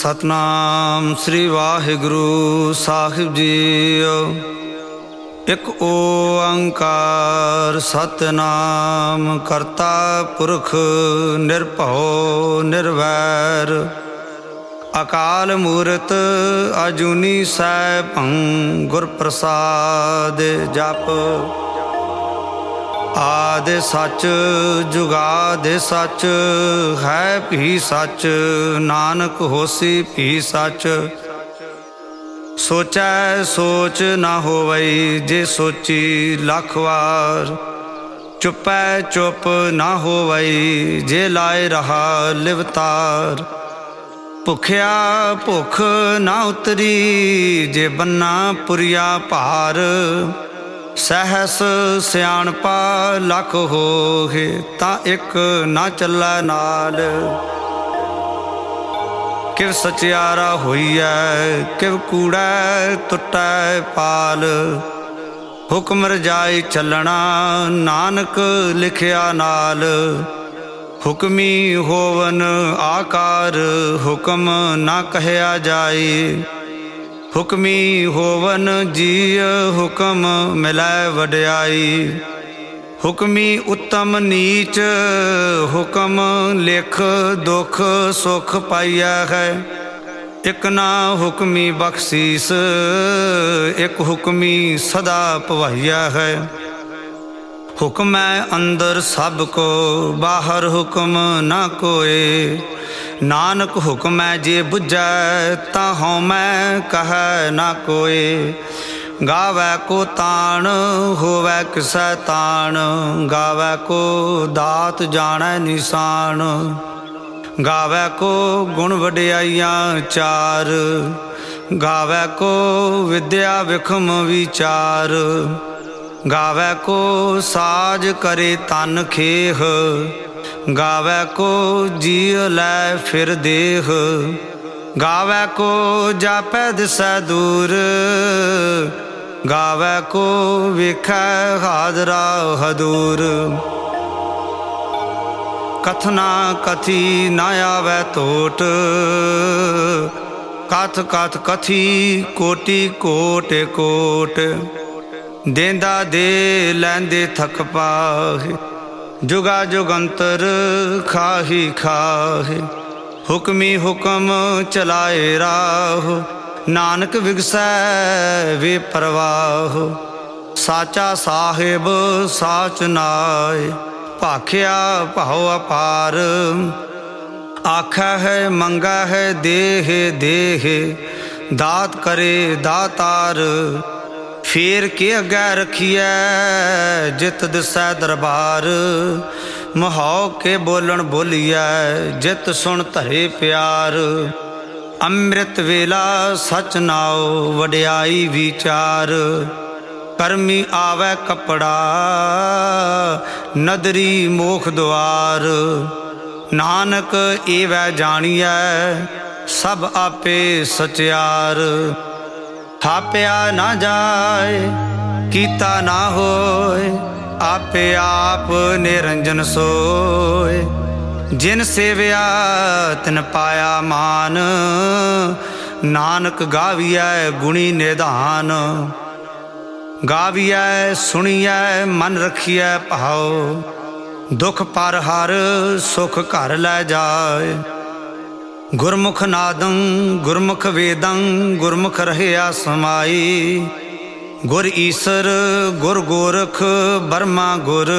सतनाम श्री वाहिगुरु साहिब जी। एक ओंकार सतनाम करता पुरख निर्भव निर्वैर अकाल मूरत अजूनी सैभं गुर प्रसाद जप। आदि सच जुगादि सच है भी सच नानक होसी भी सच। सोचै सोच ना होवई जे सोची लख वार। चुपै चुप ना होवई जे लाए रहा लिवतार। भुखिया भुख ना उतरी जे बन्ना पुरिया भार। सहस सियाणपा लख होए तां एक ना चलै नाल। किव सचियारा होइए किव कूड़ै टुटै पाल। हुक्म रजाई चलना नानक लिखिया नाल। हुक्मी होवन आकार हुक्म ना कहया जाए। हुक्मी होवन जीय हुक्म मिलै वड्याई। हुक्मी उत्तम नीच हुक्म लिख दुख सुख पाइया है। एक ना हुक्मी बख्शीस एक हुक्मी सदा पवाइया है। हुक्म अंदर सब को बाहर हुक्म ना कोय। नानक हुक्म जे बुझै ता हउमैं कहै ना कोय। गावै को ताण होवै किसै ताण। गावै को दात जानै निशान। गावै को गुण वड्याइयां चार। गावै को विद्या विखम विचार। गावै को साज करे तन खेह। गावै को जीव लै फिर देह। गावै को जापै दिसै दूर। गावै को वेखै हाजरा हदूर। कथना कथी ना आवै तोट। कथ कथ कथी कोटि कोट कोट। देंदा दे लैंदे थक पाहे। जुगा जुगंतर खाही खाहे। हुक्मी हुक्म चलाए राह। नानक विगसै वे परवाह। साचा साहिब साच नाय। भाखिया भाव अपार। आखै है मंगा है देह देह। दात करे दातार। फेर के अगै रखिए जित दिसै दरबार। महाओ के बोलन बोलिए जित सुन धरे प्यार। अमृत वेला सच नाओ वड्याई विचार। करमी आवै कपड़ा नदरी मोख द्वार। नानक एवै जानिए सब आपे सचियार। थाप्या ना जाए कीता ना होए। आपे आप निरंजन सोए। जिन सेविया तिन पाया मान। नानक गाविया गुणी निधान। गाविया सुनिया मन रखिया भाव। दुख पर हर सुख घर लै जाए। गुरमुख नादं गुरमुख वेदं गुरमुख रहया समाई। गुर ईसर गुर गोरख ब्रह्मा गुर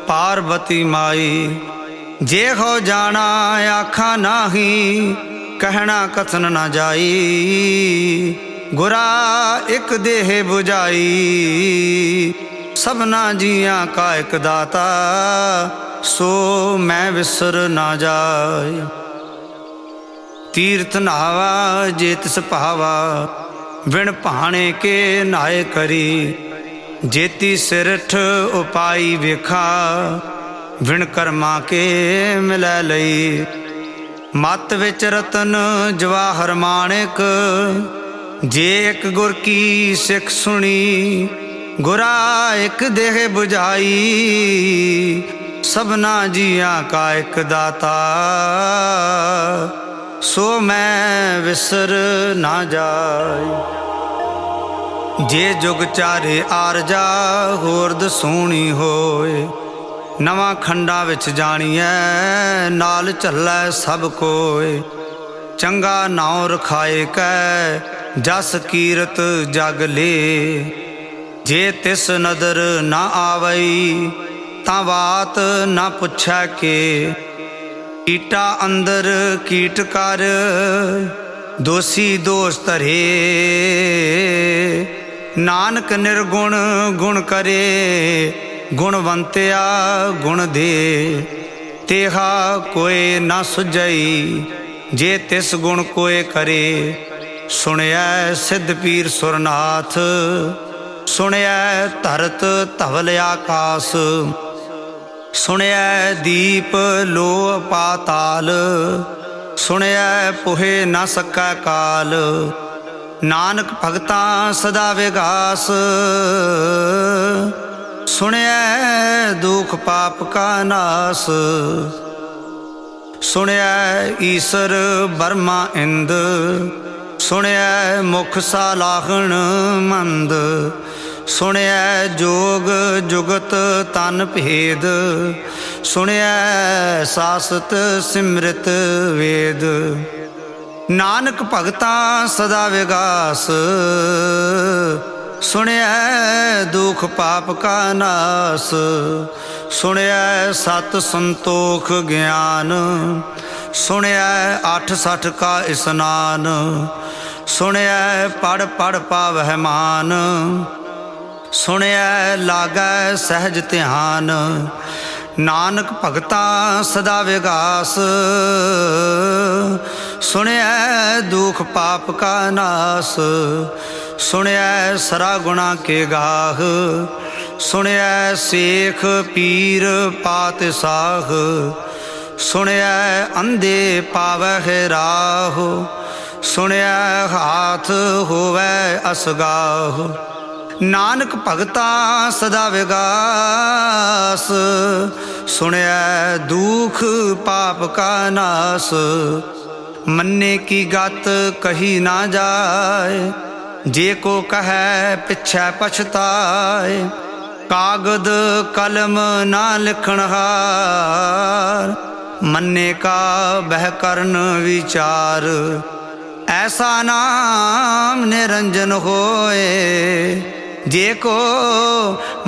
पार्वती माई। जे हो जाना आखा नाही कहना कथन न जाई। गुरा एक देह बुझाई सबना जियां का एक दाता। सो मैं विसर ना जाए। तीर्थ नहावा जे तिस भावा। विण भाणे के नाए करी। जेती सिरठ उपाई वेखा। विण कर्मा के मिलै लई। मत विच रतन जवाहर माणिक। जे एक गुर की सिख सुनी। गुरा एक देह बुझाई सबना जियां का एक दाता। सो मैं विसर ना जाय। जे जुग चारे आरजा होर दसूणी होए, नवां खंडा विच जाणीਐ नाल झल्लै सब कोय। चंगा नाउं रखाए कै जस कीरत जग ले, जे तिस नदर ना आवई तां बात ना पुछै के। कीटा अंदर कीट कर दोषी दोष धरे, नानक निर्गुण गुण करे गुणवंतिया गुण दे। तेहा कोई ना सुझई जे तिस गुण कोय करे। सुनिया सिद्ध पीर सुरनाथ, सुनिया धरत धवल आकाश। सुनिया दीप लो पाताल, सुनिया पुहे न सकै काल। नानक भगतां सदा विगास, सुनिया दुख पाप का नास। सुनिया ईसर बर्मा इंद, सुनिया मुख सालाहण मंद। सुनिया जोग जुगत तन भेद, सुनिया सासत सिमृत वेद। नानक भगतां सदा विगास, सुनिया दुख पाप का नास। सुनिया सत संतोख ज्ञान, सुनिया 8 का स्नान। सुनिया पढ़ पढ़ पावह मान, सुनिया लागै सहज ध्यान। नानक भगतां सदा विगास, सुनिया दुख पाप का नास। सुनिया सरा गुणा के गाह, सुनिया शेख पीर पात साह। सुनिया अंधे पावह राह, सुनिया हाथ होवै असगाह। नानक भगतां सदा विगास, सुनिया दुख पाप का नास। मन्ने की गत कही ना जाए, जे को कहे पिछै पछताए। कागद कलम ना लिखण हार, मन्ने का बह करन विचार। ऐसा नाम निरंजन होए, जे को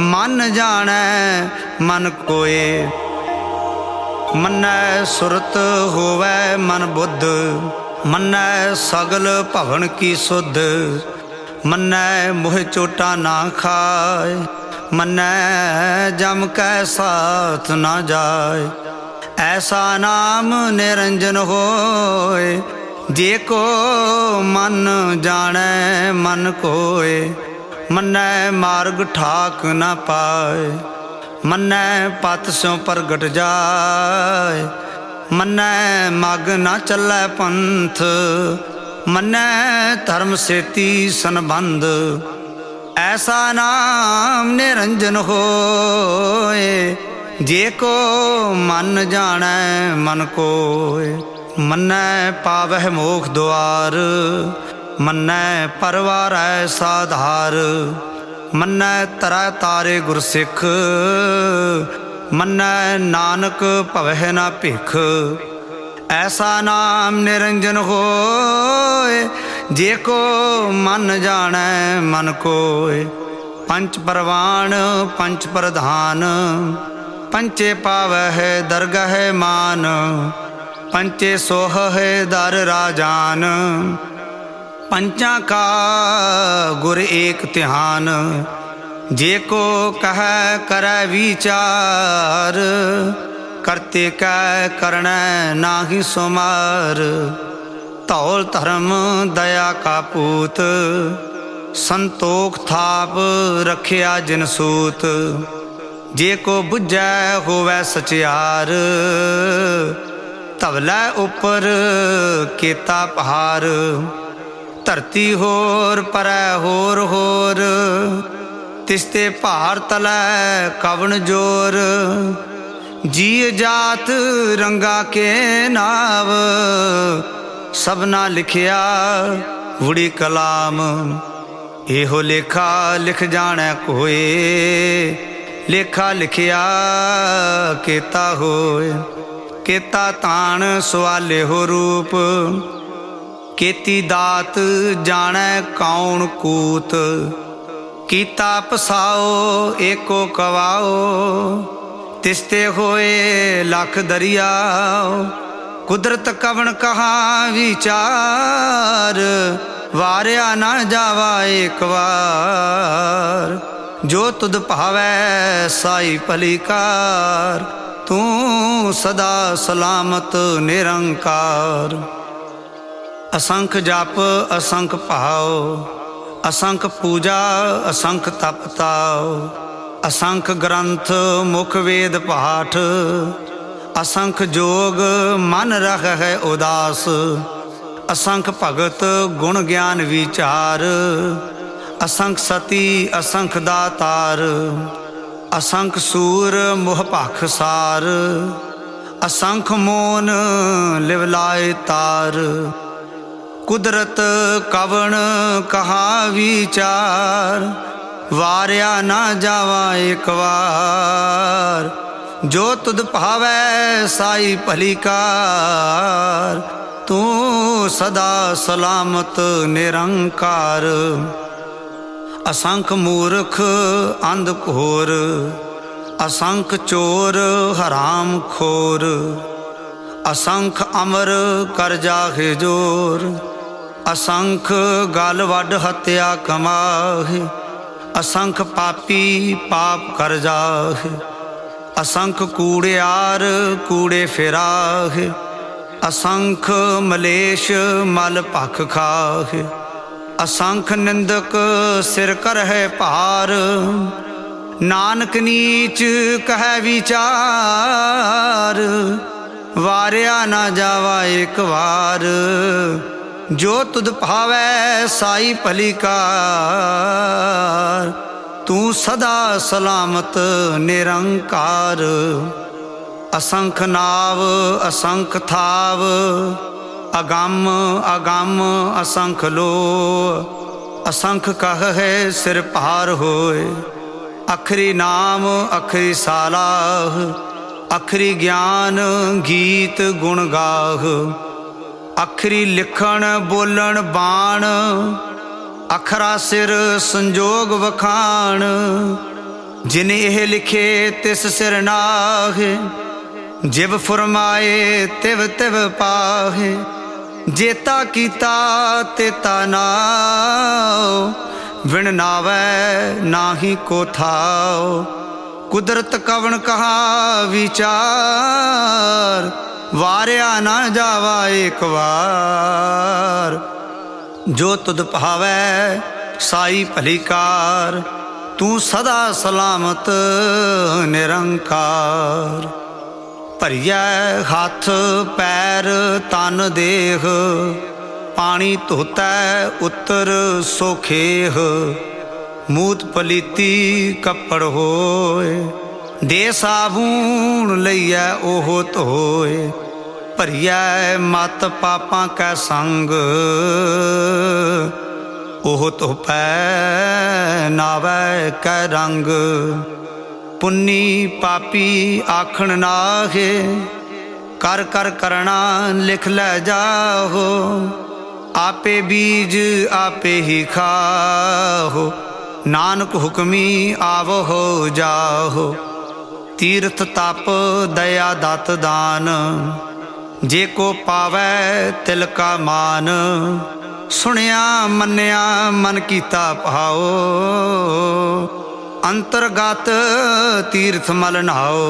मन जाने मन कोय। मन्नै सुरत होवै मन बुद्ध, मन्नै सगल भवन की सुध। मन्नै मोह चोटा ना खाए, मन्नै जम कै साथ ना जाए। ऐसा नाम निरंजन होए, जे को मन जाने मन कोय। मन्नै मार्ग ठाक न पाए, मन्नै पत स्यों प्रगट जाए। मन्नै मग न चलै पंथ, मन्नै धर्म सेती संबंध। ऐसा नाम निरंजन होए, जे को मन जाने मन कोय। मन्नै पावह मोख द्वार, मन्नै परवारै साधार। मन्नै तरै तारे गुरसिख, मन्नै नानक भवह न भिख। ऐसा नाम निरंजन होए, जे को मन जाने मन कोय। पंच परवान पंच प्रधान, पंचे पावह दरगह मान। पंचे सोह है दर राजान, पंचा का गुर एक ध्यान। जे को कह करे विचार, करते कह करना नाही सुमार। धौल धर्म दया का पूत, संतोख थाप रखिया जिन सूत। जे को बुझै होवै सचियार, धवलै उपर केता पहार। धरती होर परै होर होर, तिसते पहाड़ तलै कवन जोर। जी जात रंगा के नाव, सबना लिखिया वुड़ी कलाम। एहो लेखा लिख जाने कोए, लेखा लिखिया केता होए। केता ताण सवाले हो रूप, केती दात जाने कौन कूत। कीता पसाओ एको कवाओ, तिसते होए लख दरियाओ। कुदरत कवन कहा विचार, वारिया ना जावा एक बार। जो तुद भावै साई भलीकार, तू सदा सलामत निरंकार। असंख जाप असंख भाव, असंख पूजा असंख तप ताव। असंख ग्रंथ मुख वेद पाठ, असंख जोग मन रख है उदास। असंख भगत गुण ज्ञान विचार, असंख सती असंख दातार। असंख सूर मोह भख सार, असंख मोन लिवलाए तार। कुदरत कवन कहा विचार, वारिया ना जावा एक बार। जो तुद भावै साई भलीकार, तू सदा सलामत निरंकार। असंख मूर्ख अंध घोर, असंख चोर हराम खोर। असंख अमर कर जाहे जोर, असंख गल वड हत्या कमाहे। असंख पापी पाप कर जाहे, असंख कूड़ियार कूड़े फिराहे। असंख मलेश मल भख खाहे, असंख निंदक सिर कर है भार। नानक नीच कह विचार, वारिया ना जावा एक बार। जो तुद भावै साई भलीकार, तू सदा सलामत निरंकार। असंख नाव असंख थाव, अगम अगम असंख लो। असंख कह है सिर पार होए, अखरी नाम अखरी सालाह। अखरी ज्ञान गीत गुण गाह, अखरी लिखण बोलण बाण। अखरा सिर संजोग वखाण, जिन एह लिखे तिस सिर नाहे। जिव फुरमाए तिव तिव पाहे, जेता कीता तेता नाओ। विण नावै नाही को थाओ, कुदरत कवन कहा विचार। वारिया ना जावा एक बार। जो तुद भावै साई भलीकार, तू सदा सलामत निरंकार। भरिया हाथ पैर तन देह, पानी धोतै उतर सोखेह। मूत पलीती कपड़ होए, दे साबून लइयै ओहो धोए। भरिया मत पापां कै संग, ओह धोपै नावै कै रंग। पुन्नी पापी आखण नाहे, कर कर करना लिख लै जाहो। आपे बीज आपे ही खाहो, नानक हुक्मी आवहो जाहो। तीर्थ तप दया दत दान, जे को पावै तिल का मान। सुनिया मन्निया मन कीता भाओ, अंतरगत तीर्थ मल नहाओ।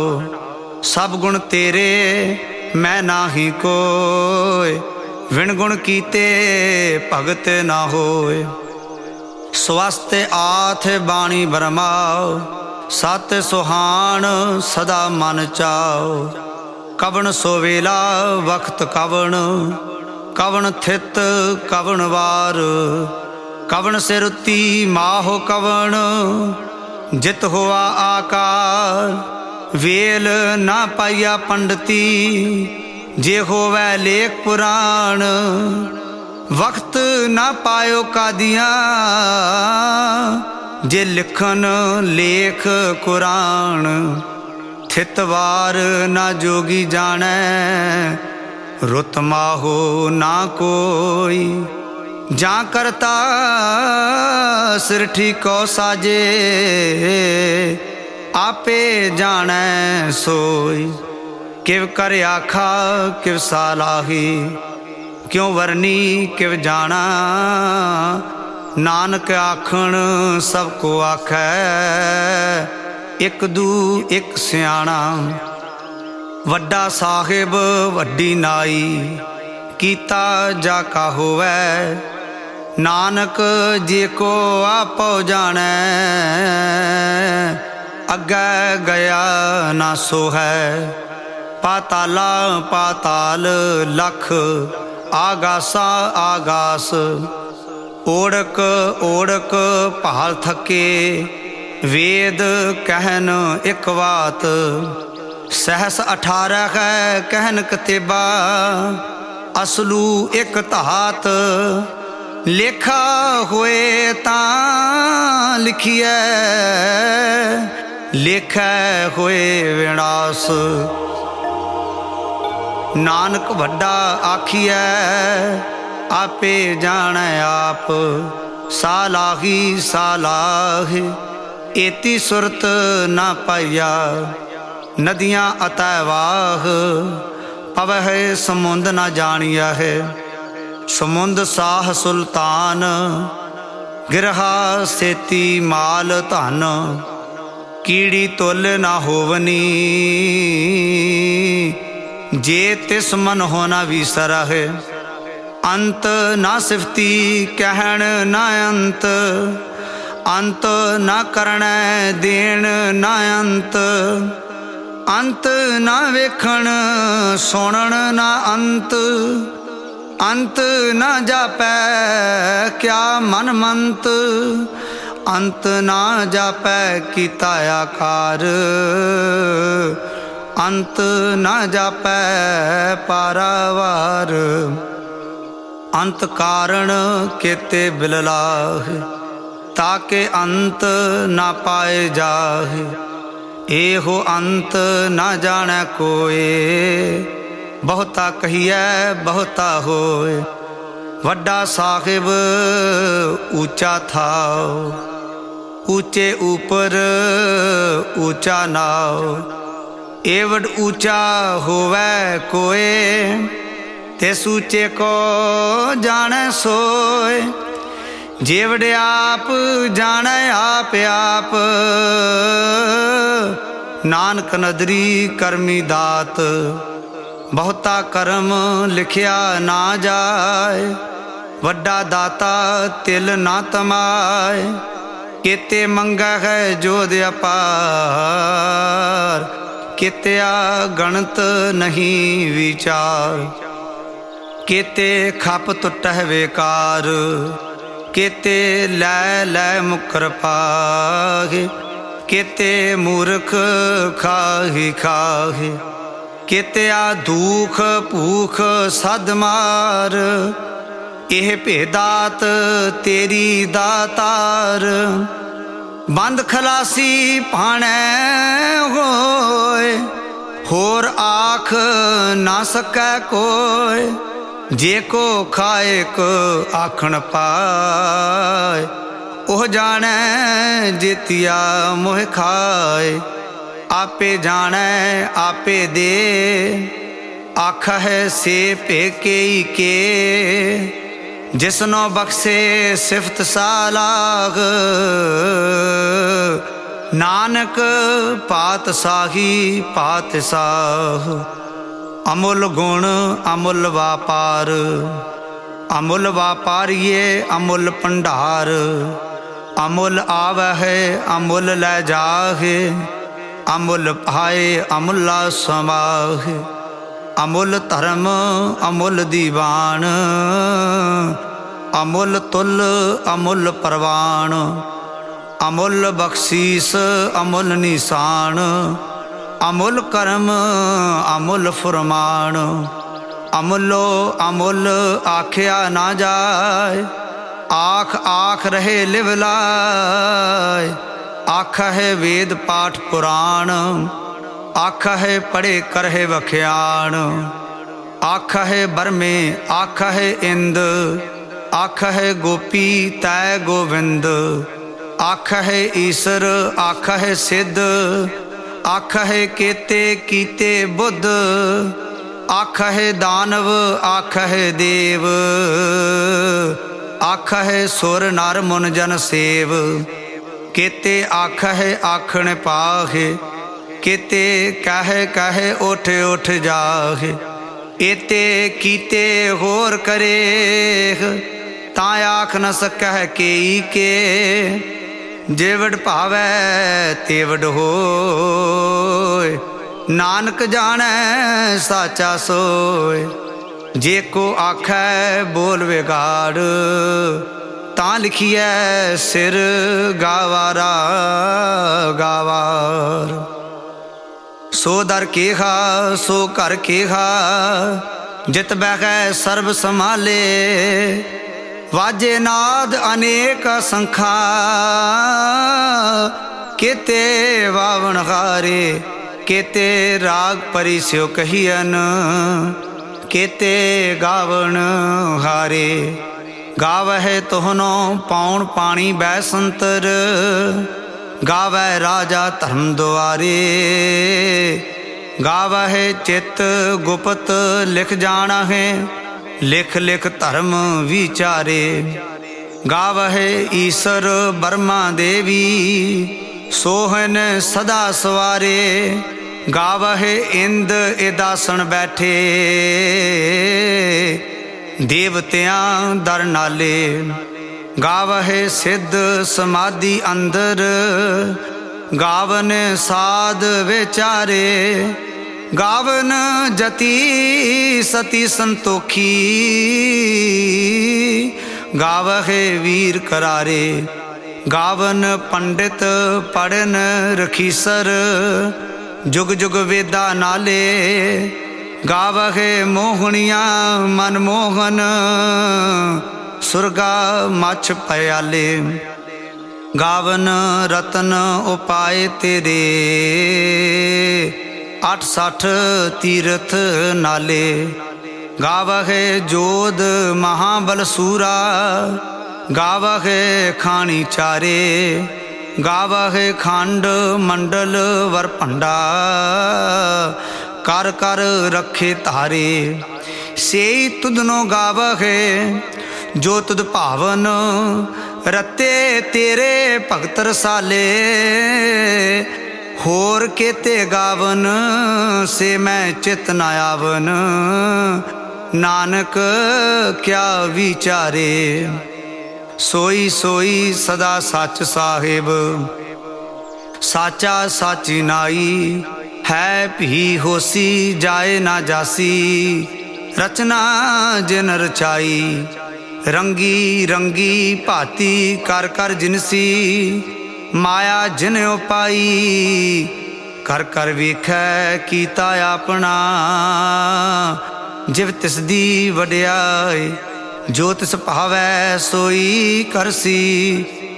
सब गुण तेरे मैं नाही कोय, विण गुण कीते भगत ना होए। स्वस्थ आथ बाणी बरमाओ, सत सुहान सदा मन चाओ। कवन सोवेला वक्त कवन, कवन थित कवन वार। कवन सिरुती माहो कवन, जित हुआ आकार। वेल ना पाइया पंडती, जे होवै लेख पुराण वक्त ना पायो कादियाँ जे लिखन लेख कुरान थितवार ना जोगी जाने रुत माहो ना कोई जा करता सिरठी को साजे आपे जाने सोई किव कर आखा किव सालाही क्यों वरनी किव जाना नानक आखण सबको आखै एक दू एक सियाणा वड्डा साहिब वड्डी नाई कीता जाका होवै नानक जे को आपो जाने अग्गै गया ना सो है पाताला पाताल लख आगासा आगास ओढ़क ओढ़क भाल थके वेद कहन एक बात सहस 18 है कहन कतेबा असलू एक धात लेखा होए ता लिखिए लेखै होए विनाश नानक वड्डा आखिए आपे जाने आप सालाही सालाह एती सुरत ना पाइया नदियाँ अतैवाह पवह समुंद ना जानिया है समुंद साह सुल्तान गिरहा सेती माल धन कीड़ी तुल ना होवनी जे तिस मन होना विसर है अंत ना सिफती कहण ना अंत अंत ना करण देण ना अंत अंत ना वेखण सुनण ना अंत अंत ना जापै क्या मन मंत अंत ना जापै कीता आकार अंत ना जापै पारावार अंत कारण केते बिललाह ताके अंत ना पाए जाहे एहो अंत ना जाने कोए बहुता कहिए बहुता होए वड्डा साहिब ऊंचा था ऊंचे ऊपर ऊंचा नाव एवड ऊंचा होवे कोए ते सूचे को जाने सोए जेवड़े आप जाने आप आप नानक नदरी करमी दात बहुता कर्म लिखिया ना जाए वड्डा दाता तिल ना तमाए केते मंगा है जोध अपार केत्या गणत नहीं विचार केते खप टुटह बेकार केते लै लै मुकर पागे केते मूर्ख खाही खाहे केत्या दुख भूख सद मार एह भेदात तेरी दातार बंद खलासी पाणै होए होर आख ना सकै कोय जे को खाए को आखण पाए ओह जाने जेतिया मोह खाए आपे जाने आपे दे आख है से पेके के जिसनो बख्शे सिफत सालाग नानक पातशाही पातशाह अमुल गुण अमुल व्यापार अमुल व्यापारिये अमुल भंडार अमुल आवह अमुल लै जाहे अमुल पाए अमुला समाह अमुल धर्म अमुल दीवान अमुल तुल अमुल परवान अमुल बख्शीस अमुल निशान अमुल कर्म अमुल फरमान अमुलो अमुल आख्या ना जाए, आख आख रहे लिवलाय। आखा है वेद पाठ पुराण, आखा है पढ़े करहे वख्याण। आखा है बरमे आखा है इंद, आखा है गोपी तय गोविंद। आखा है ईसर आखा है सिद्ध, आखा है केते कीते बुद्ध। आखा है दानव आखा है देव, आखा है सुर नर मुन जन सेव। केते आखा है आखण पाहे, केते कहे कहे उठ उठ जाहे। एते कीते होर करे, ता आख न सकह केई के। जेवड़ भावै तेवड़ होय, नानक जानै साचा सोय। जे को आखै बोल विगाड़, तां लिखिए सिर गावारा गावार। सो दर केहा सो घर केहा, जित बैखै सर्ब संभाले। वाजे नाद अनेक संखा, केते वावण हारे। केते राग परिस्यो कहियन, केते गावण हारे। गावै तोहनो पौण पाणी बैसंतर, गावै राजा धर्म द्वारे। गावै चित गुप्त लिख जाना है, लिख लिख धर्म विचारे। गावै ईश्वर ब्रह्मा देवी, सोहन सदा सवारे। गावै इंद इदासन बैठे, देवतियां दर नाले। गावै सिद्ध समाधि अंदर, गावन साध विचारे। गावन जति सती संतोखी, गावै वीर करारे। गावन पंडित पढ़न रखीसर, जुग जुग वेदा नाले। गावै मोहनिया मनमोहन, सुरगा मछ पयाले। गावन रतन उपाय तेरे, 68 तीरथ नाले। गावै जोध महाबल सूरा, गावै खानी चारे। गावै खंड मंडल वर भंडा, कर कर रखे तारे। सेई तुधनो गावै जो तुध भावन, रते तेरे भगत रसाले। होर केते गावन से मैं चित न आवन, नानक क्या विचारे। सोई सोई सदा सच साहिब, साचा साची नाई। है भी होसी जाए ना जासी, रचना जिन रचाई। रंगी रंगी भाती कर कर जिनसी, माया जिन उपाई। कर कर वेखै कीता अपना, जिव तिसदी वड्याई। जो तिस भावै सोई करसी,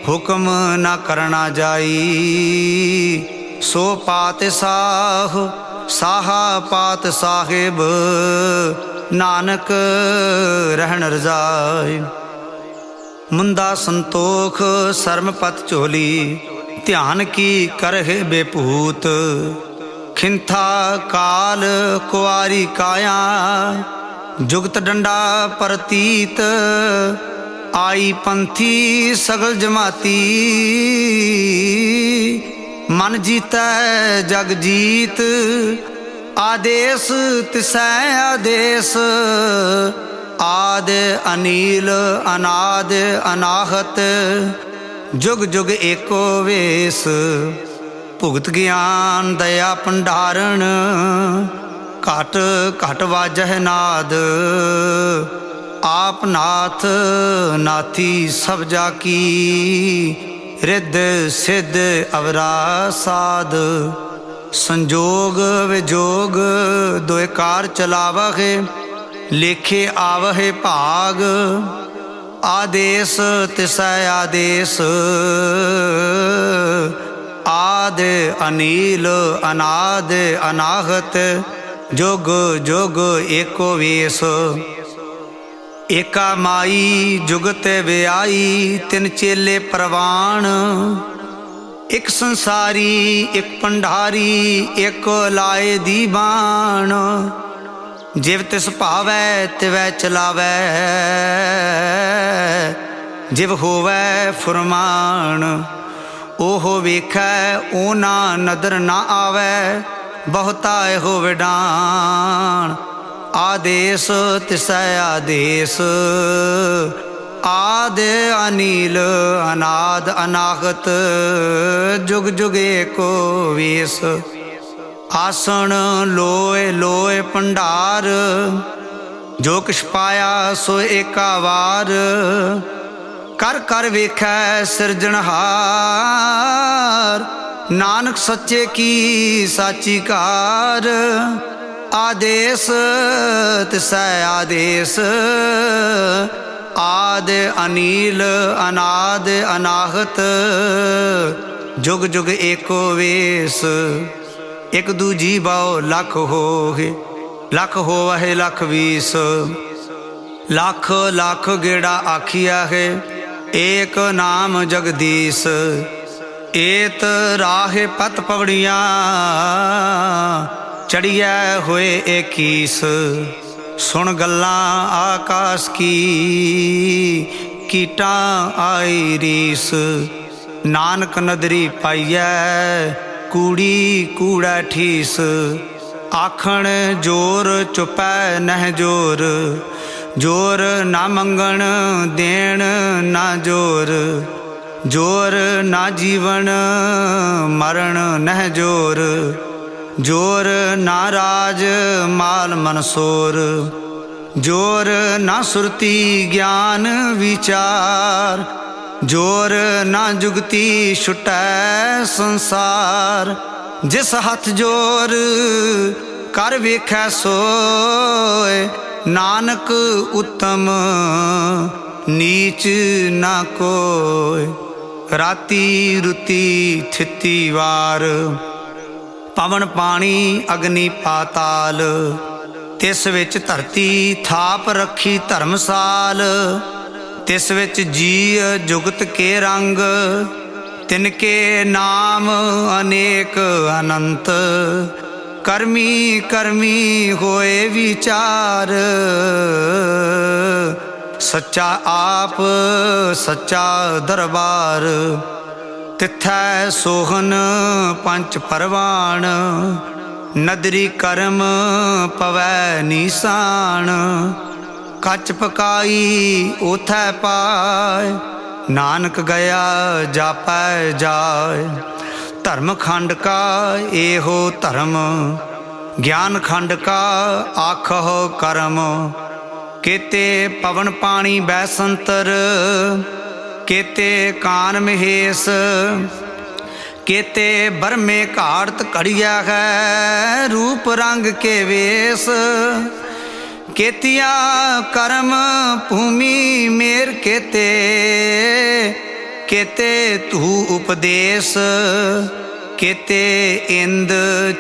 हुक्म ना करना जाई। सो पात साह साहा पात साहिब, नानक रहन रजाई। मुंदा संतोख सरमपत झोली, ध्यान की करहे बेपूत। खिंथा काल कुआरी काया, जुगत डंडा परतीत। आई पंथी सगल जमाती, मन जीतै जग जीत। आदेश तिसै आदेश, आद अनील अनाद अनाहत। जुग जुग एको वेश, भुगत ज्ञान दया भंडारण। घट घट वाजह नाद, आप नाथ नाथी सब जाकी। रिद सिद्ध अवरा साध, संजोग विजोग दोए कार चलावहे। लेखे आवहे भाग, आदेश तिसै आदेश। आद अनील अनाद अनाहत, जुग जुग एको वेश। एका माई जुगत व्याई, तिन चेले प्रवान। एक संसारी एक भंडारी, एक लाए दीवान। जिव तिस भावै तिवै चलावै, जिव होवै फुरमान। ओहो वेखै ओना नदर ना आवै, बहुता एहो विडान। आदेश तिसै आदेश, आद अनील अनाद अनाहत, जुग जुग एको वेश। आसन लोय लोय भंडार, जो किछ पाया सो एका वार। कर कर वेखै सिरजनहार, नानक सच्चे की साची कार। आदेश तिसै आदेश, आद अनील अनाद अनाहत, जुग जुग एको वेश। एक दूजी बाओ लख होहे, लख होवहे लख बीस। लख लख गेड़ा आखिया है, एक नाम जगदीश। एत राहे पत पवड़ियाँ, चढ़िया होए एकीस। सुन गल्लां आकाश की, कीटा आई रीस। नानक नदरी पाइयै, कूड़ी कूड़ा ठीस। आखण जोर चुपै नह जोर, जोर ना मंगण देण ना जोर। जोर ना जीवन मरण नह जोर, जोर ना राज माल मनसोर। जोर ना सुरती ज्ञान विचार, जोर ना जुगती छुटै संसार। जिस हथ जोर कर वेखै सोय, नानक उत्तम नीच ना कोय। राती रुती थिती वार, पवन पानी अग्नि पाताल। तिस विच धरती थाप रखी धर्मसाल। तिस विच जी जुगत के रंग, तिनके नाम अनेक अनंत। कर्मी कर्मी होए विचार, सच्चा आप सच्चा दरबार। तिथै सोहन पंच परवान, नदरी कर्म पवै निशान। कच पकाई उथै पाय, नानक गया जापै जाय। धर्म खंड का एहो धर्म, ज्ञान खंड का आखो कर्म। केते पवन पानी बैसंतर, केते कान महेश। केते बरमे घाड़त घड़िया है, रूप रंग के वेश। केतिया कर्म भूमि मेर केते, केते तू उपदेश। केते इंद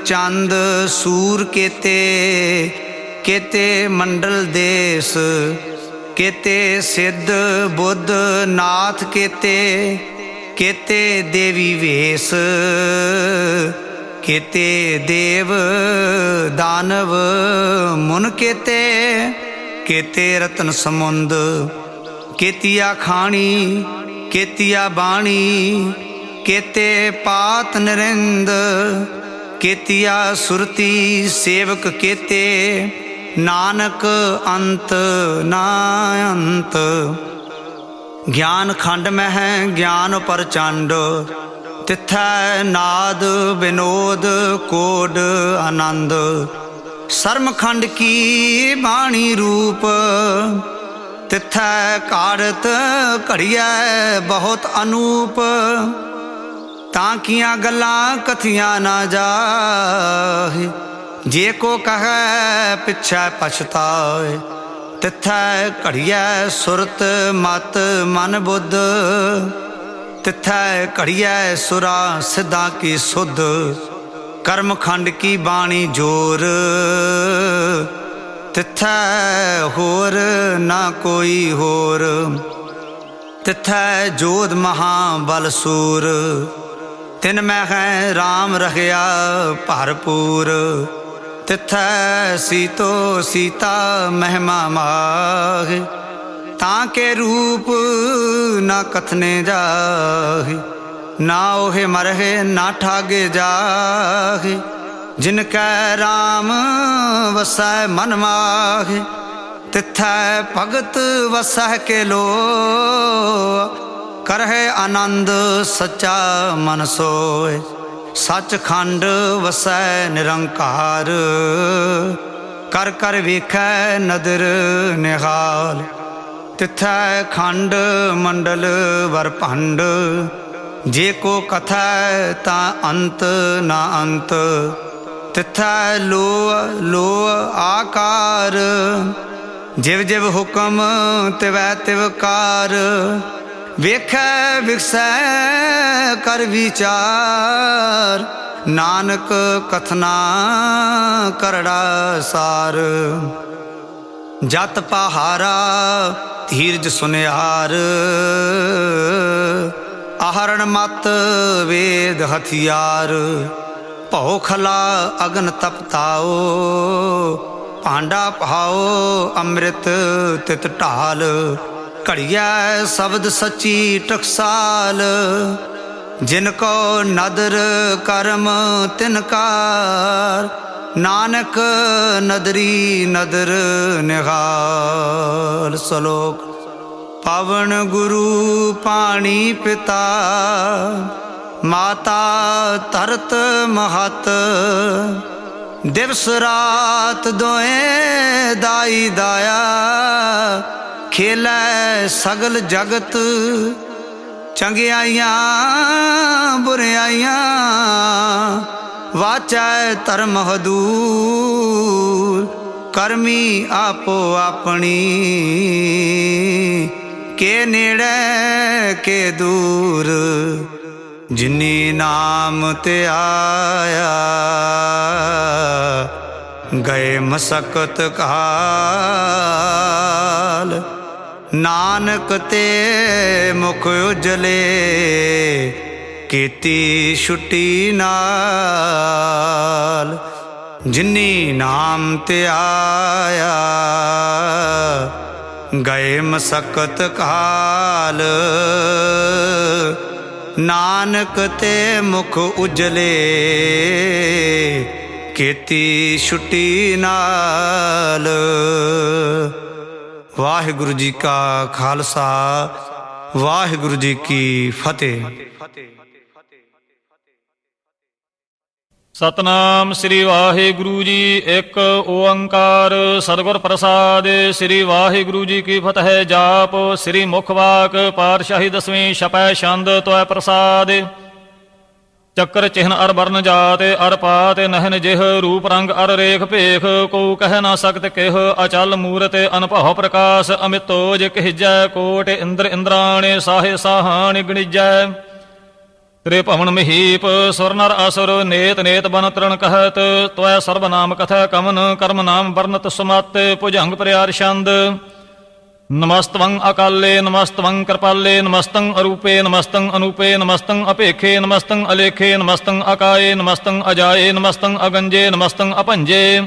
चंद सूर केते, केते मंडल देश। केते सिद्ध बुद्ध नाथ केते, केते देवी वेश। केते देव दानव मुन केते, केते रतन समुंद। केतिया खाणी केतिया बाणी, केते पात नरिंद। केतिया सुरती सेवक केते, नानक अंत ना अंत। ज्ञान खंड में है ज्ञान प्रचंड, तिथै नाद विनोद कोड आनंद। शर्म खंड की बाणी रूप, तिथै काढ़त घड़िया बहुत अनूप। ताकियां गल्लां कथियां ना जाए, जे को कहे पिछै पछताए। ਤਿਥੈ ਘੜੀਐ ਸੁਰਤ ਮਤ ਮਨ ਬੁੱਧ, ਤਿਥੈ ਘੜੀਐ ਸੁਰਾ ਸਿੱਧਾ ਕੀ ਸੁਧ, ਕਰਮ ਖੰਡ ਕੀ ਬਾਣੀ ਜੋਰ, ਤਿਥੈ ਹੋਰ ਨਾ ਕੋਈ ਹੋਰ, ਤਿਥੈ ਜੋਧ ਮਹਾ ਬਲ ਸੂਰ, ਤਿਨ ਮੈਂ ਹੈ ਰਾਮ ਰਹਿਆ ਭਰਪੂਰ, ਤਿਥੈ ਸੀਤੋ ਸੀਤਾ ਮਹਿਮਾ ਮਾਹਿ, ਤਾਂ ਕੇ ਰੂਪ ਨਾ ਕਥਨੇ ਜਾਹਿ, ਨਾ ਉਹੇ ਮਰਹਿ ਨਾ ਠਾਗੇ ਜਾਹਿ, ਜਿਨ ਕੈ ਰਾਮ ਵਸੈ ਮਨ ਮਾਹਿ, ਤਿਥੈ ਭਗਤ ਵਸੈ ਕੇ ਲੋ, ਕਰਹਿ ਆਨੰਦ ਸੱਚਾ ਮਨ ਸੋਇ, ਸੱਚਖੰਡ ਵਸੈ ਨਿਰੰਕਾਰ, ਕਰ ਕਰ ਵੇਖੈ ਨਦਰ ਨਿਹਾਲ, ਤਿਥੈ ਖੰਡ ਮੰਡਲ ਵਰ ਭੰਡ, ਜੇ ਕੋ ਕਥੈ ਤਾਂ ਅੰਤ ਨਾ ਅੰਤ, ਤਿਥੈ ਲੋ ਲੋ ਆਕਾਰ, ਜਿਵ ਜਿਵ ਹੁਕਮ ਤਿਵੈ ਤਿਵ ਕਾਰ, ਵੇਖੈ ਵਿਖਸੈ ਕਰ ਵਿਚਾਰ, ਨਾਨਕ ਕਥਨਾ ਕਰੜਾ ਸਾਰ, ਜਤ ਪਹਾਰਾ ਧੀਰਜ ਸੁਨਿਆਰ, ਆਹਰਣ ਮਤ ਵੇਦ ਹਥਿਆਰ, ਭਉ ਖਲਾ ਅਗਨ ਤਪਤਾਓ, ਭਾਂਡਾ ਪਹਾਓ ਅੰਮ੍ਰਿਤ ਤਿਤ ਢਾਲ, ਘੜੀਐ ਸ਼ਬਦ ਸੱਚੀ ਟਕਸਾਲ, ਜਿਨ ਕੋ ਨਦਰ ਕਰਮ ਤਿਨ ਕਾਰ, ਨਾਨਕ ਨਦਰੀ ਨਦਰ ਨਿਹਾਲ। ਸ਼ਲੋਕ। ਪਵਨ ਗੁਰੂ ਪਾਣੀ ਪਿਤਾ, ਮਾਤਾ ਧਰਤ ਮਹਤ, ਦਿਵਸ ਰਾਤ ਦੋਏ ਦਾਈ ਦਾਇਆ, ਖੇਲੈ ਸਗਲ ਜਗਤ, ਚੰਗਿਆਈਆਂ ਬੁਰਿਆਈਆਂ, ਵਾਚੈ ਧਰਮ ਹਦੂਰ, ਕਰਮੀ ਆਪੋ ਆਪਣੀ, ਕੇ ਨੇੜੇ ਕੇ ਦੂਰ, ਜਿਨੀ ਨਾਮ ਤੇ ਆਇਆ, ਗਏ ਮਸਕਤ ਕਾਲ, ਨਾਨਕ ਤੇ ਮੁਖ ਉਜਲੇ, ਕੀਤੀ ਛੁੱਟੀ ਨਾਲ, ਜਿਨੀ ਨਾਮ ਤੇ ਆਇਆ, ਗਏ ਮਸਕਤ ਕਾਲ, ਨਾਨਕ ਤੇ ਮੁਖ ਉਜਲੇ, ਕੀਤੀ ਛੁੱਟੀ ਨਾਲ। ਵਾਹਿਗੁਰੂ ਜੀ ਕਾ ਖਾਲਸਾ, ਵਾਹਿਗੁਰੂ ਜੀ ਕੀ ਫਤਿਹ। ਸਤਨਾਮ ਸ੍ਰੀ ਵਾਹਿਗੁਰੂ ਜੀ। ਇੱਕ ਓੰਕਾਰ ਸਤਿਗੁਰ ਪ੍ਰਸਾਦ। ਸ੍ਰੀ ਵਾਹਿਗੁਰੂ ਜੀ ਕੀ ਫਤਿਹ। ਜਾਪ ਸ੍ਰੀ ਮੁਖ ਵਾਕ ਪਾਤਸ਼ਾਹੀ ਦਸਵੀਂ ਛਪੈ ਛੰਦ ਤੋਇ ਪ੍ਰਸਾਦ। ਚੱਕਰ ਚਿਹਨ ਅਰ ਬਰਨ ਜਾਤ ਅਰ ਪਾਤ ਨਹਿਨ ਜਿਹ ਰੂਪ ਰੰਗ ਅਰ ਰੇਖ ਭੇਖ ਕੋ ਕਹਿ ਨਾ ਸਕਤ ਕਿਹ ਅਚਲ ਮੂਰਤ ਅਨਭਉ ਪ੍ਰਕਾਸ਼ ਅਮਿਤੋਜ ਕਹਿਜੈ ਕੋਟ ਇੰਦਰ ਇੰਦਰਾਣੇ ਸਾਹੇ ਸਾਹਾਣ ਗਣਿਜੈ ਤ੍ਰੇ ਭਵਨ ਮਹੀਪ ਸੁਰ ਨਰ ਅਸੁਰ ਨੇਤ ਨੇਤ ਬਨ ਤ੍ਰਣ ਕਹਿਤ ਤੋਇ ਸਰਬ ਨਾਮ ਕਥੈ ਕਮਨ ਕਰਮ ਨਾਮ ਵਰਨਤ ਸੁਮਤ ਭੁਜੰਗ ਪ੍ਰਿਆਰ ਛੰਦ। ਨਮਸਤਵੰ ਅਕਾਲੇ ਨਮਸਤਵੰ ਕਿਰਪਾਲੇ ਨਮਸਤੰ ਅਰੂਪੇ ਨਮਸਤੰ ਅਨੂਪੇ ਨਮਸਤੰ ਅਭੇਖੇ ਨਮਸਤੰ ਅਲੇਖੇ ਨਮਸਤੰ ਅਕਾਏ ਨਮਸਤੰ ਅਜਾਏ ਨਮਸਤੰ ਅਗੰਜੇ ਨਮਸਤੰ ਅਭੰਜੇ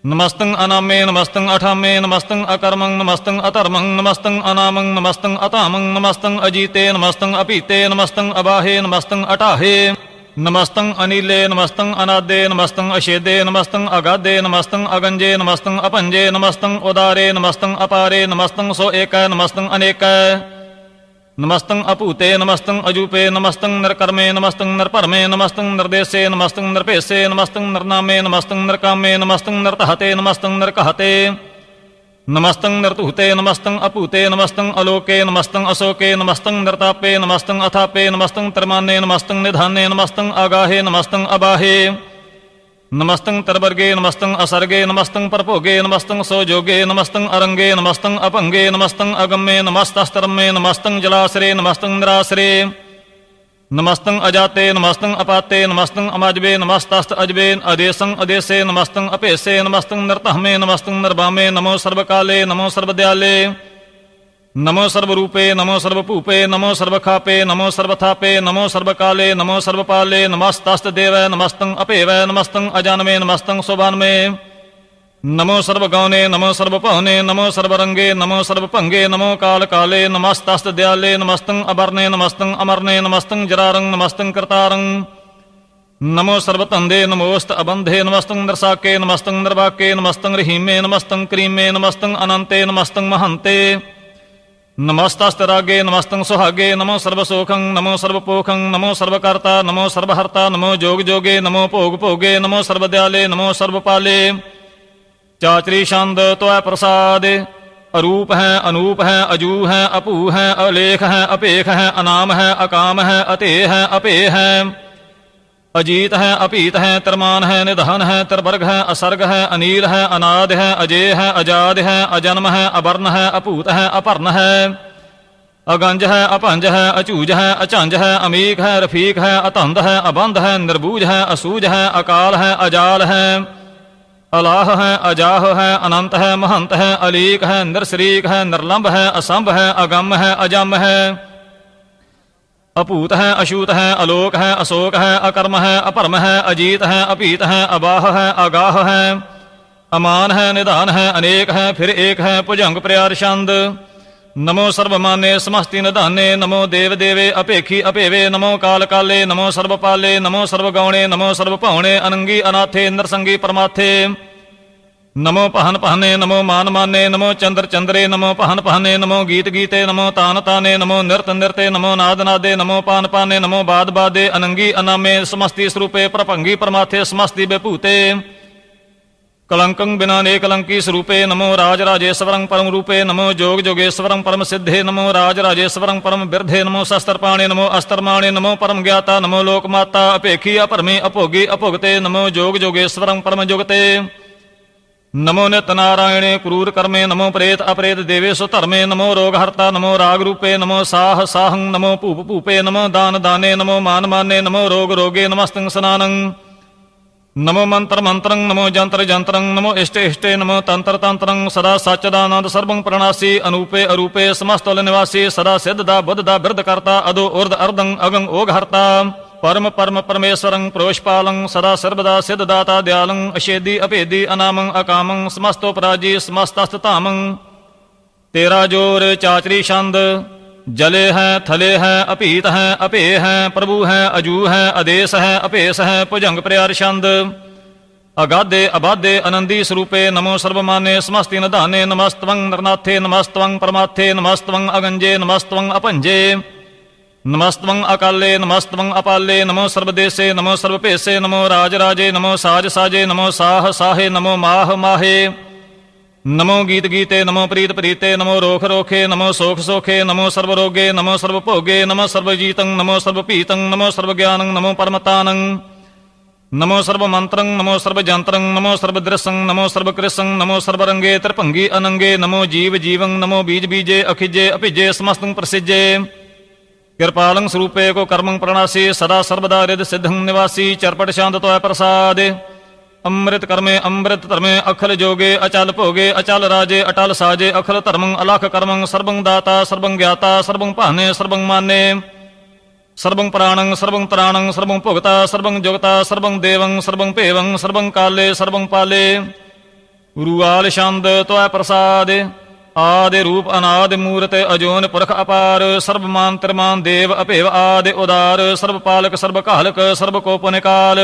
ਨਮਸਤੰ ਅਨਾਮੇ ਨਮਸਤੰ ਅਠਾਮੇ ਨਮਸਤੰ ਅਕਰਮੰ ਨਮਸਤੰ ਅਧਰਮੰ ਨਮਸਤੰ ਅਨਾਮੰ ਨਮਸਤੰ ਅਧਾਮੰ ਨਮਸਤੰ ਅਜੀਤੇ ਨਮਸਤੰ ਅਭੀਤੇ ਨਮਸਤੰ ਅਬਾਹੇ ਨਮਸਤੰ ਅਟਾਹੇ ਨਮਸਤੰ ਅਨੀਲੇ ਨਮਸਤੰ ਅਨਾਦੇ ਨਮਸਤੰ ਅਛੇਦੇ ਨਮਸਤੰ ਅਗਾਧੇ ਨਮਸਤੰ ਅਗੰਜੇ ਨਮਸਤੰ ਅਭੰਜੇ ਨਮਸਤੰ ਉਦਾਰੇ ਨਮਸਤੰ ਅਪਾਰੇ ਨਮਸਤੰ ਸੋ ਏਕੈ ਨਮਸਤੰ ਅਨੇਕੈ ਨਮਸਤੰ ਅਭੂਤੇ ਨਮਸਤੰ ਅਜੂਪੇ ਨਮਸਤੰ ਨਿਰਕਰਮੇ ਨਮਸਤੰ ਨਿਰਭਰਮੇ ਨਮਸਤੰ ਨਿਰਦੇਸੇ ਨਮਸਤੰ ਨਿਰਭੇਸੇ ਨਮਸਤੰ ਨਿਰਨਾਮੇ ਨਮਸਤੰ ਨਿਰਕਾਮੇ ਨਮਸਤੰ ਨਿਰਤਹਤੇ ਨਮਸਤੰ ਨਿਰਕਹਤੇ ਨਮਸਤੰ ਨਿਰਤੂਤੇ ਨਮਸਤੰ ਅਭੂਤੇ ਨਮਸਤੰ ਅਲੋਕੇ ਨਮਸਤੰ ਅਸੋਕੇ ਨਮਸਤੰ ਨਿਰਤਾਪੇ ਨਮਸਤੰ ਅਥਾਪੇ ਨਮਸਤੰ ਤਰਮਾਨੇ ਨਮਸਤੰ ਨਿਧਾਨੇ ਨਮਸਤੰ ਆਗਾਹੇ ਨਮਸਤੰ ਅਬਾਹੇ ਨਮਸਤੰ ਤਰਵਰਗੇ ਨਮਸਤੰ ਅਸਰਗੇ ਨਮਸਤੰ ਪਰਭੋਗੇ ਨਮਸਤੰ ਸੋਜੋਗੇ ਨਮਸਤੰ ਅਰੰਗੇ ਨਮਸਤੰ ਅਭੰਗੇ ਨਮਸਤੰ ਅਗੰਮੇ ਨਮਸਤਸਤਰਮੇ ਨਮਸਤੰ ਜਲਾਸਰੇ ਨਮਸਤੰ ਨਿਰਾਸਰੇ ਨਮਸਤੰ ਅਜਾਤੇ ਨਮਸਤੰ ਅਪਾਤੇ ਨਮਸਤੰ ਅਮਜਬੇ ਨਮਸਤਸਤ ਅਜਬੇ ਅਦੇਸੰ ਅਦੇਸੇ ਨਮਸਤੰ ਅਭੇਸੇ ਨਮਸਤੰ ਨਿਰਤਹਮੇ ਨਮਸਤੰ ਨਿਰਭਾਮੇ ਨਮੋ ਸਰਬਕਾਲੇ ਨਮੋ ਸਰਬਦਿਆਲੇ ਨਮੋ ਸਰਵਰੂਪੇ ਨਮੋ ਸਰਵਭੂਪੇ ਨਮੋ ਸਰਵਖਾਪੇ ਨਮੋ ਸਰਵਥਾਪੇ ਨਮੋ ਸਰਬਕਾਲੇ ਨਮੋ ਸਰਵਪਾਲੇ ਨਮਸਤਸਤ ਦੇਵੈ ਨਮਸਤੰ ਅਭੇਵੈ ਨਮਸਤੰ ਅਜਾਨਮੇ ਨਮਸਤੰ ਸੁਭਾਨਮੇ ਨਮੋ ਸਰਵਗੌਨੇ ਨਮੋ ਸਰਵਭਵਨੇ ਨਮੋ ਸਰਵਰੰਗੇ ਨਮੋ ਸਰਵਭੰਗੇ ਨਮੋ ਕਾਲ ਕਾਲੇ ਨਮਸਤਸਤ ਦਿਆਲੇ ਨਮਸਤੰ ਅਬਰਨੇ ਨਮਸਤੰ ਅਮਰਨੇ ਨਮਸਤੰ ਜਰਾਰੰ ਨਮਸਤੰ ਕਰਤਾਰੰ ਨਮੋ ਸਰਵਤੰਦੇ ਨਮੋਸਤ ਅਬੰਧੇ ਨਮਸਤੰ ਨਰਸਾਕੇ ਨਮਸਤੰ ਨਿਰਵਾਕੇ ਨਮਸਤੰ ਰਹੀਮੇ ਨਮਸਤੰ ਕਰੀਮੇ ਨਮਸਤੰ ਅਨੰਤੇ ਨਮਸਤੰ ਮਹੰਤੇ ਨਮਸਤਸਤ ਰਾਗੇ ਨਮਸਤੰ ਸੁਹਾਗੇ ਨਮੋ ਸਰਵਸੋਖੰ ਨਮੋ ਸਰਵਪੋਖੰ ਨਮੋ ਸਰਵਕਰਤਾ ਨਮੋ ਸਰਵਹਰਤਾ ਨਮੋ ਜੋਗ ਜੋਗੇ ਨਮੋ ਭੋਗ ਭੋਗੇ ਨਮੋ ਸਰਵਦਿਆਲੇ ਨਮੋ ਸਰਵਪਾਲੇ ਚਾਚਰੀ ਛੰਦ ਤੋਇ ਪ੍ਰਸਾਦ ਅਰੂਪ ਹੈ ਅਨੂਪ ਹੈ ਅਜੂ ਹੈ ਅਭੂ ਹੈ ਅਲੇਖ ਹੈ ਅਭੇਖ ਹੈ ਅਨਾਮ ਹੈ ਅਕਾਮ ਹੈ ਅਤੇ ਹੈ ਅਭੇ ਹੈ ਅਜੀਤ ਹੈ ਅਭੀਤ ਹੈ ਤਰਮਾਨ ਹੈ ਨਿਧਾਨ ਹੈ ਤਰਵਰਗ ਹੈ ਅਸਰਗ ਹੈ ਅਨੀਲ ਹੈ ਅਨਾਦ ਹੈ ਅਜੇ ਹੈ ਅਜਾਦ ਹੈ ਅਜਨਮ ਹੈ ਅਵਰਨ ਹੈ ਅਭੂਤ ਹੈ ਅਭਰਨ ਹੈ ਅਗੰਜ ਹੈ ਅਭੰਜ ਹੈ ਅਝੂਜ ਹੈ ਅਝੰਜ ਹੈ ਅਮੀਕ ਹੈ ਰਫੀਕ ਹੈ ਅਤੰਦ ਹੈ ਅਬੰਧ ਹੈ ਨਿਰਬੂਜ ਹੈ ਅਸੂਜ ਹੈ ਅਕਾਲ ਹੈ ਅਜਾਲ ਹੈ ਅਲਾਹ ਹੈ ਅਜਾਹ ਹੈ ਅਨੰਤ ਹੈ ਮਹੰਤ ਹੈ ਅਲੀਕ ਹੈ ਨਿਰਸਰੀਕ ਹੈ ਨਿਰਲੰਭ ਹੈ ਅਸੰਭ ਹੈ ਅਗੰਮ ਹੈ ਅਜਮ ਹੈ ਅਭੂਤ ਹੈ ਅਛੂਤ ਹੈ ਅਲੋਕ ਹੈ ਅਸ਼ੋਕ ਹੈ ਅਕਰਮ ਹੈ ਅਭਰਮ ਹੈ ਅਜੀਤ ਹੈ ਅਭੀਤ ਹੈ ਅਬਾਹ ਹੈ ਅਗਾਹ ਹੈ ਅਮਾਨ ਹੈ ਨਿਧਾਨ ਹੈ ਅਨੇਕ ਹੈ ਫਿਰ ਏਕ ਹੈ ਭੁਜੰਗ ਪ੍ਰਿਆਰ ਛੰਦ ਨਮੋ ਸਰਬਮਾਨੇ ਸਮਸਤੀ ਨਿਧਾਨੇ ਨਮੋ ਦੇਵ ਦੇਵੇ ਅਭੇਖੀ ਅਭੇਵੇ ਨਮੋ ਕਾਲ ਕਾਲੇ ਨਮੋ ਸਰਬਪਾਲੇ ਨਮੋ ਸਰਬਗੌਣੇ ਨਮੋ ਸਰਬਭਉਣੇ ਅਨੰਗੀ ਅਨਾਥੇ ਨਰਸੰਗੀ ਪਰਮਾਥੇ ਨਮੋ ਪਹਨ ਪਹਨੇ ਨਮੋ ਮਾਨ ਮਾਨੇ ਨਮੋ ਚੰਦਰ ਚੰਦਰੇ ਨਮੋ ਪਹਨ ਪਹਨੇ ਨਮੋ ਗੀਤ ਗੀਤੇ ਨਮੋ ਤਾਨ ਤਾਨੇ ਨਮੋ ਨਿਰਤ ਨਿਰਤੇ ਨਮੋ ਨਾਦ ਨਾਦੇ ਨਮੋ ਪਾਨ ਪਾਨੇ ਨਮੋ ਬਾਦ ਬਾਦੇ ਅਨੰਗੀ ਅਨਾਮੇ ਸਮਸਤੀ ਸਰੂਪੇ ਪ੍ਰਭੰਗੀ ਪਰਮਾਥੇ ਸਮਸਤੀ ਬੇਭੂਤੇ ਕਲੰਕੰ ਬਿਨਾ ਨੇ ਕਲੰਕੀ ਸਰੂਪੇ ਨਮੋ ਰਾਜ ਰਾਜੇਸ਼ਵਰੰ ਪਰਮ ਰੂਪੇ ਨਮੋ ਜੋਗ ਜੋਗੇਸ਼ਵਰੰ ਪਰਮ ਸਿੱਧੇ ਨਮੋ ਰਾਜ ਰਾਜੇਸ਼ਵਰੰ ਪਰਮ ਬਿਰਧੇ ਨਮੋ ਸ਼ਸਤਰ ਪਾਣੇ ਨਮੋ ਅਸਤਰ ਮਾਣੇ ਨਮੋ ਪਰਮ ਗਿਆਤਾ ਨਮੋ ਲੋਕ ਮਾਤਾ ਅਭੇਖੀ ਅਭਰਮੇ ਅਭੋਗੀ ਅਭੁਗਤੇ ਨਮੋ ਜੋਗ ਜੋਗੇਸ਼ਵਰੰ ਪਰਮ ਜੁਗਤੇ ਨਮੋ ਨਿਤ ਨਾਰਾਇਣੇ ਕਰੂਰ ਕਰਮੇ ਨਮੋ ਪ੍ਰੇਤ ਅਪਰੇਤ ਦੇਵੇ ਸੋ ਧਰਮੇ ਨਮੋ ਰੋਗ ਹਰਤਾ ਨਮੋ ਰਾਗ ਰੂਪੇ ਨਮੋ ਸਾਹ ਸਾਹੰ ਨਮੋ ਭੂਪ ਭੂਪੇ ਨਮੋ ਦਾਨ ਦਾਨੇ ਨਮੋ ਮਾਨ ਮਾਨੇ ਨਮੋ ਰੋਗ ਰੋਗੇ ਨਮਸਤੰ ਸਨਾਨੰ ਨਮੋ ਮੰਤਰ ਮੰਤਰੰ ਨਮੋ ਜੰਤਰ ਜੰਤਰੰ ਨਮੋ ਇਸ਼ਟੇ ਇਸ਼ਟੇ ਨਮੋ ਤੰਤਰ ਤੰਤਰੰ ਸਦਾ ਸਚਦਾਨੰਦ ਸਰਬੰ ਪ੍ਰਣਾਸੀ ਅਨੂਪੇ ਅਰੂਪੇ ਸਮਸਤਲ ਨਿਵਾਸੀ ਸਦਾ ਸਿੱਧ ਦਾ ਬੁੱਧ ਦਾ ਬਿਰਧ ਕਰਤਾ ਅਦੋ ਉਰਧ ਅਰਧੰ ਅਗੰ ਓਗ ਹਰਤਾ ਪਰਮ ਪਰਮ ਪਰਮੇਸ਼ਵਰੰ ਪ੍ਰੋਸ਼ਪਾਲੰ ਸਦਾ ਸਰਬਦਾ ਸਿੱਧ ਦਾਤਾ ਦਿਆਲੰ ਅਛੇਦੀ ਅਭੇਦੀ ਅਨਾਮੰ ਅਕਾਮੰ ਸਮਸਤੋ ਪਰਾਜੀ ਸਮਸਤਸਤ ਧਾਮੰ ਤੇਰਾ ਜੋਰ ਚਾਚਰੀ ਛੰਦ ਜਲੇ ਹੈ ਥਲੇ ਹੈ ਅਭੀਤ ਹੈ ਅਭੇ ਹੈ ਪ੍ਰਭੂ ਹੈ ਅਜੂ ਹੈ ਆਦੇਸ ਹੈ ਅਭੇਸ ਹੈ ਭੁਜੰਗ ਪ੍ਰਿਆਰ ਛੰਦ ਅਗਾਧੇ ਅਬਾਧੇ ਅਨੰਦੀ ਸਰੂਪੇ ਨਮੋ ਸਰਬਮਾਨੇ ਸਮਸਤੀ ਨਿਧਾਨੇ ਨਮਸਤਵੰ ਨਰਨਾਥੇ ਨਮਸਤਵੰ ਪਰਮਾਥੇ ਨਮਸਤਵੰ ਅਗੰਜੇ ਨਮਸਤਵੰ ਅਭੰਜੇ ਨਮਸਤਵੰ ਅਕਾਲੇ ਨਮਸਤਵੰ ਅਪਾਲੇ ਨਮੋ ਸਰਬਦੇਸੇ ਨਮੋ ਸਰਬਭੇਸੇ ਨਮੋ ਰਾਜ ਰਾਜੇ ਨਮੋ ਸਾਜ ਸਾਜੇ ਨਮੋ ਸਾਹ ਸਾਹੇ ਨਮੋ ਮਾਹ ਮਾਹੇ ਨਮੋ ਗੀਤ ਗੀਤੇ ਨਮੋ ਪ੍ਰੀਤ ਪ੍ਰੀਤੇ ਨਮੋ ਰੋਖ ਰੋਖੇ ਨਮੋ ਸੋਖ ਸੋਖੇ ਨਮੋ ਸਰਬ ਰੋਗੇ ਨਮੋ ਸਰਬ ਭੋਗੇ ਨਮੋ ਸਰਬ ਜੀਤੰ ਨਮੋ ਸਰਬ ਭੀਤੰ ਨਮੋ ਸਰਬ ਗਿਆਨੰ ਨਮੋ ਪਰਮਤਾਨੰ ਨਮੋ ਸਰਬ ਮੰਤਰੰ ਨਮੋ ਸਰਬ ਜੰਤਰੰ ਨਮੋ ਸਰਬ ਦ੍ਰਿਸੰ ਨਮੋ ਸਰਬ ਕ੍ਰਿਸੰ ਨਮੋ ਸਰਬ ਰੰਗੇ ਤਰਭੰਗੀ ਅਨੰਗੇ ਨਮੋ ਜੀਵ ਜੀਵੰ ਨਮੋ ਬੀਜ ਬੀਜੇ ਅਖਿਜੇ ਅਭਿਜੇ ਸਮਸਤੰ ਪ੍ਰਸਿਜੇ ਕਿਰਪਾਲੰ ਸਰੂਪੇ ਕੋ ਕਰਮੰ ਪ੍ਰਣਾਸੀ ਸਦਾ ਸਰਬਦਾ ਰਿਦ ਸਿद्धੰ ਨਿਵਾਸੀ ਚਰਪਟ ਸ਼ਾਂਤ ਤੋਇ ਪ੍ਰਸਾਦ ਅੰਮ੍ਰਿਤ ਕਰਮੇ ਅੰਮ੍ਰਿਤ ਧਰਮੇ ਅਖਲ ਜੋਗੇ ਅਚਲ ਭੋਗੇ ਅਚਲ ਰਾਜੇ ਅਟਲ ਸਾਜੇ ਅਖਲ ਧਰਮੰ ਅਲਖ ਕਰਮੰ ਸਰਬੰ ਦਾਤਾ ਸਰਬੰ ਗਿਆਤਾ ਸਰਬੰ ਭਾਨੇ ਸਰਬੰ ਮਾਨੇ ਸਰਬੰ ਪ੍ਰਾਣੰ ਸਰਬੰ ਤਰਾਣੰ ਸਰਬੰ ਭੁਗਤਾ ਸਰਬੰ ਜੁਗਤਾ ਸਰਬੰ ਦੇਵੰ ਸਰਬੰ ਭੇਵੰ ਸਰਬੰ ਕਾਲੇ ਸਰਬੰ ਪਾਲੇ ਗੁਰੂਆਲ ਛੰਦ ਤੋਇ ਪ੍ਰਸਾਦ ਆਦਿ ਰੂਪ ਅਨਾਦਿ ਮੂਰਤ ਅਜੋਨ ਪੁਰਖ ਅਪਾਰ ਸਰਬਮਾਨ ਤਿਰਮਾਨ ਦੇਵ ਅਭੇਵ ਆਦਿ ਉਦਾਰ ਸਰਬ ਪਾਲਕ ਸਰਬ ਘਾਲਕ ਸਰਬ ਕੋ ਪੁਨਿਕਾਲ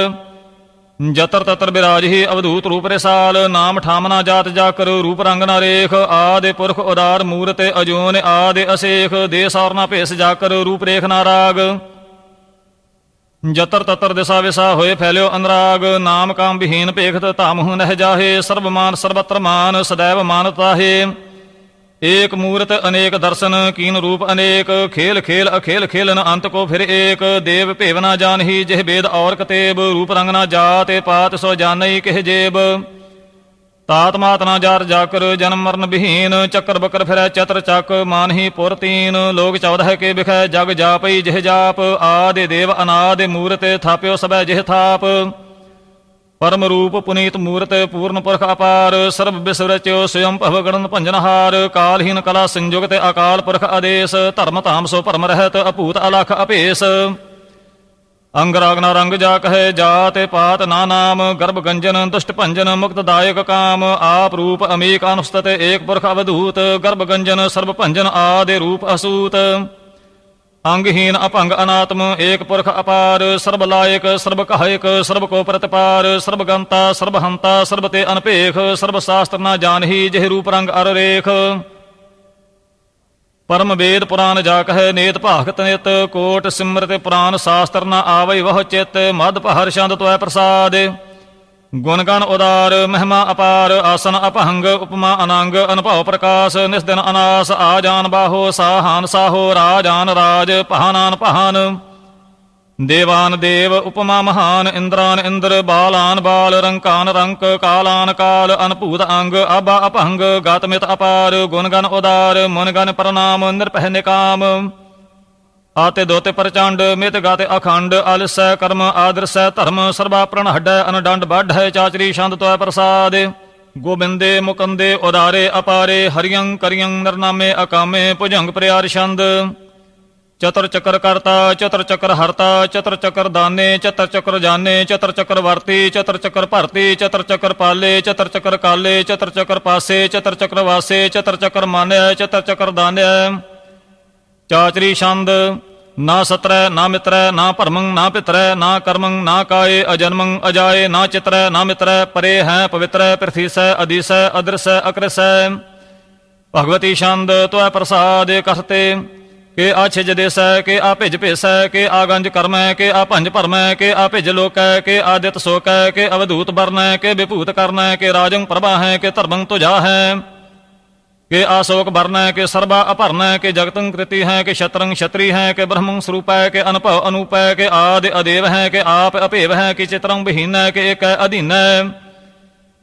ਜਤਰ ਤਤਰ ਬਿਰਾਜਿ ਅਵਧੂਤ ਰੂਪ ਰਸਾਲ ਨਾਮ ਠਾਮਨਾ ਜਾਤ ਜਾਕਰ ਰੂਪ ਰੰਗ ਨਾ ਰੇਖ ਆਦਿ ਪੁਰਖ ਉਦਾਰ ਮੂਰਤ ਅਜੋਨ ਆਦਿ ਅਸੇਖ ਦੇ ਸੌਰਨਾ ਭੇਸ ਜਾਕਰ ਰੂਪ ਰੇਖ ਨਾ ਰਾਗ ਜਤਰ ਤਤਰ ਦਿਸਾ ਵਿਸਾ ਹੋਏ ਫੈਲਿਓ ਅਨਰਾਗ ਨਾਮ ਕਾਮ ਵਿਹੀਨ ਭੇਖਤ ਧਾਮਹੁ ਨਹਿ ਜਾਹੇ ਸਰਬਮਾਨ ਸਰਬਤਰ ਮਾਨ ਸदैव ਮਾਨਤਾਹੇ एक मूर्त अनेक दर्शन कीन रूप अनेक खेल खेल अखेल खेलन अंत को फिर एक देव भेव ना जानही जिह वेद और कतेब रूप रंग ना जाते पात सो जानई किह जेब तात मात ना जार जाकर जन्म मरण विहीन चक्कर बकर फिर चतर चक मानही पुर तीन लोग 14 के बिखै जग जापई जिह जाप आदि देव अनादि मूर्त थाप्यो सबै जिह थाप परम रूप पुनीत मूर्त पूर्ण पुरख अपार सर्व विश्व रच्यो स्वयं भव गणन भंजनहार कालहीन कला संयुगत अकाल पुरख आदेश धर्म धाम सो परम रहत अपूत अलख अपेस अंग रागना रंग जा कहे जात पात ना नाम गर्भ गंजन दुष्ट भंजन मुक्त दायक काम आप रूप अमीक अनुस्तत एक पुरख अवधूत गर्भ गंजन सर्व भंजन आदि रूप असूत अंगहीन अपंग अनात्म एक पुरख अपार सर्व लायक सर्व कहायक सर्व को प्रतिपार सर्वगंता सर्वहंता सर्वते अनपेख सर्व शास्त्र न जानही जह रूप रंग अर रेख परम वेद पुराण जा कह नेत भागत नित कोट सिमृत पुराण शास्त्र न आवै वह चित मद पहर छंद त्वै प्रसाद गुणगण उदार महिमा अपार आसन अपहंग उपमा अनंग अनुभव प्रकाश निस्दिन अनास आजान बाहो साहान साहो राजान राज पहानान पहान देवान देव उपमा महान इंद्रान इंद्र बालान बाल रंकान रंक कालान काल अनभूत अंग अबा अपहंग गातमित अपार गुणगण उदार मुनगण प्रणाम निरपह निकाम आते दोते प्रचंड मित गाते अखंड आलस्य कर्म आदर्श धर्म सर्वा प्रणहड अनडंड बाढ़ चाचरी छंद त्वै प्रसाद गोबिंदे मुकंदे उदारे अपारे हरियं करियं नरनामे अकामे भुजंग प्रियार छंद चतर चक्र करता चतर चक्र हरता चतर चक्र दाने चतर चक्र जाने चतर चक्र वर्ती चतर चक्र भरती चतर चक्र पाले चतर चक्र काले चतर चक्र पासे चतर चक्र वासे चतर चक्र मान्य चतर चक्र दान्य चाचरी छंद ना सत्र ना मित्र ना परमं ना पितर ना कर्मं ना काय अजन्मं अजाय ना चित्र ना मित्र परे हैं पवित्र पृथ्वी से अदिश अदृश अकृश भगवती छंद त्वै प्रसाद कहते के आछिज देश के आभिज भेस के आगंज कर्म के आभंज भरम के आभिज लोक के आदित शोक के अवधूत वर्ण के विभूत कर्ण के राजं प्रभा है के धर्मं तुझा है के आशोक वर्ण के सर्वा अपर्ण के जगतं कृति है के शत्रंग क्षत्रि है के ब्रह्मं स्वरूप है के अनपव अनूप है के आदि अदेव है के आप अपेव है के चित्रं विहीन है के एक अधीन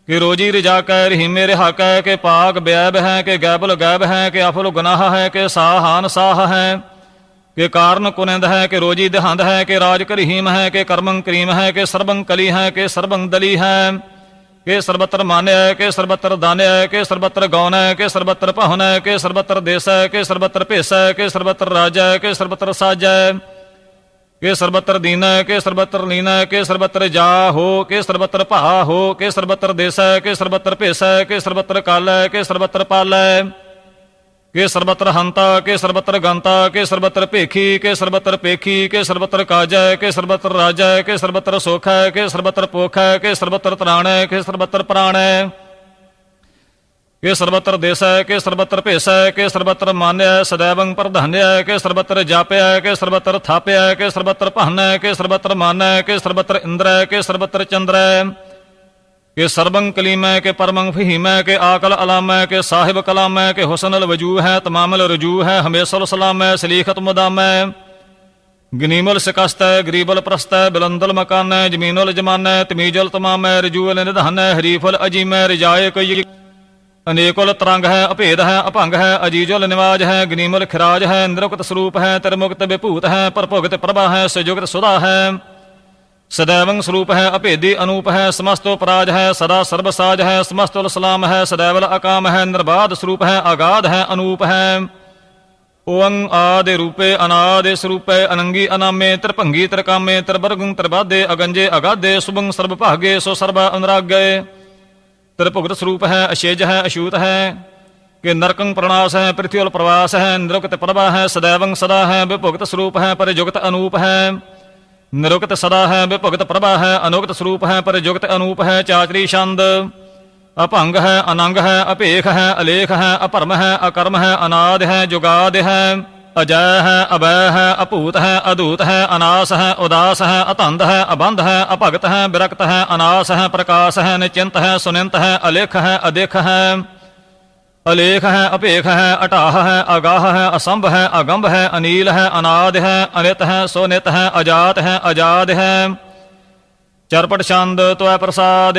के रोजी रिजा कै रहीमे रिहा कै के पाग बैब है के गैबुल गैब है के अफुल गुनाह है के साहान साह है के कारण कुनिंद है के रोजी देहंद है के राज करीम है के कर्मं करीम है के सर्वं कली है के सर्वं दली है के सर्वत्र मान्य के सर्वत्र दान्य के सर्वत्र गौन के सर्वत्र पहुन के सर्वत्र देश के सर्वत्र पेश के सर्वत्र राज के सर्वत्र साज के सर्वत्र दीन के सर्वत्र लीन के सर्वत्र जा हो के सर्वत्र पहा हो के सर्वत्र देश के सर्वत्र पेश के सर्वत्र काल के सर्वत्र पाल के सर्वत्र हंता के सर्वत्र गंता के सर्वत्र पेखी के सर्वत्र पेखी के सर्वत्र काज के सर्वत्र राज के सर्वत्र सोख के सर्वत्र पोख के सर्वत्र त्राण के सर्वत्र प्राण के सर्वत्र देश के सर्वत्र पेश के सर्वत्र मान्य सदैवं प्रधान्य के सर्वत्र जाप्य के सर्वत्र थाप्य के सर्वत्र पहन के सर्वत्र मान के सर्वत्र इंद्र के सर्वत्र चंद्र के सर्वं कलीम के परमं फहीम के आकल अलाम के साहिब कलाम के हुसनल वजू है तमामल रजू है हमेशल सलाम सलीखत मुदाम गनीमल शिकस्त गरीबल प्रस्त बुलंदल मकान जमीनुल जमान तमीजल तमाम रजूल निधान हरीफुल अजीम रिजाए कई अनेकुल तरंग है अभेद है अभंग है अजीजुल निवाज है गनीमल खिराज है निरुक्त स्वरूप है तिरमुक्त विभूत है परभुगत प्रभा है सुजुगत सुधा है सदैवं स्वरूप है अभेदी अनूप है समस्तोपराज है सदा सर्वसाज है समस्तुल सलाम है सदैवल अकाम है निर्बाध स्वरूप है अगाध है अनूप है ओं आदि रूपे अनादि स्वरूपे अनंगी अनामे त्रिभंगी त्रिकामे त्रिवर्गं त्रिबाधे अगंजे अगाधे शुभं सर्वभागे सो सर्व अनुरागे त्रिभुगत स्वरूप है अशेज है अशूत है कि नरकं प्रणाश है पृथ्वी प्रवास है निरुक्त प्रभा है सदैवं सदा है विभुगत स्वरूप है परिजुगत अनूप है निरुक्त सदा है विभुगत प्रभा है अनुगत स्वरूप है परिजुगत अनूप है चाचरी छंद अपंग है अनंग है अपेख है अलेख है अपरम है अकर्म है अनाद है जुगाद है अजय है अभय है अपूत है अदूत है अनास है उदास है अतंद है अबंध है अपगत है विरक्त है अनास है प्रकाश है निचिंत है सुनिंत है अलेख है अदेख है अलेख है, अपेख है, अटाह है, अगाह है, असंभ है, अगंभ है, अनील है, अनाद है, अनित है, सोनित है, अजात है, अजाद है। चरपट छंद त्वै प्रसाद।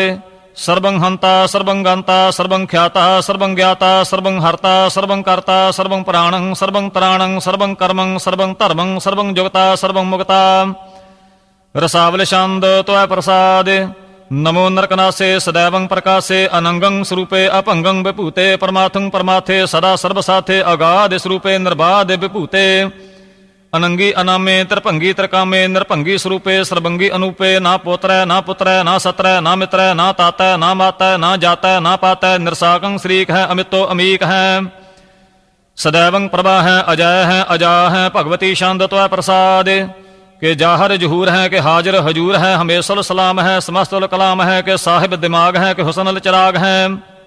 सर्वं हंता सर्वं गंता सर्वं ख्याता सर्वं ज्ञाता सर्वं हर्ता सर्वं कर्ता सर्वं प्राणं सर्वं त्राणं सर्वं कर्मं सर्वं धर्मं सर्वं जुगता सर्वं मुक्ता। रसावल छंद त्वै प्रसाद। नमो नरकनासे सदैवं प्रकाशे अनंगं स्वरूपे अपंगं विभूते परमार्थं परमार्थे सदा सर्वसाथे अगाध स्वरूपे निर्बाध विभूते। अनंगी अनामे त्रिभंगी त्रिकामे नृभंगी स्वरूपे सर्वंगी अनूपे ना पोत्र ना पुत्र ना सत्र ना मित्र ना ताता ना माता ना जाता ना पाता निरसाकं श्रीक है अमितो अमीक है। सदैवं प्रभा है अजय है अजा है भगवती छंद त्वै प्रसाद। के जाहर जहूर है कि हाजिर हजूर है हमेशल सलाम है समस्तुल कलाम है कि साहिब दिमाग है कि हुसनल चिराग है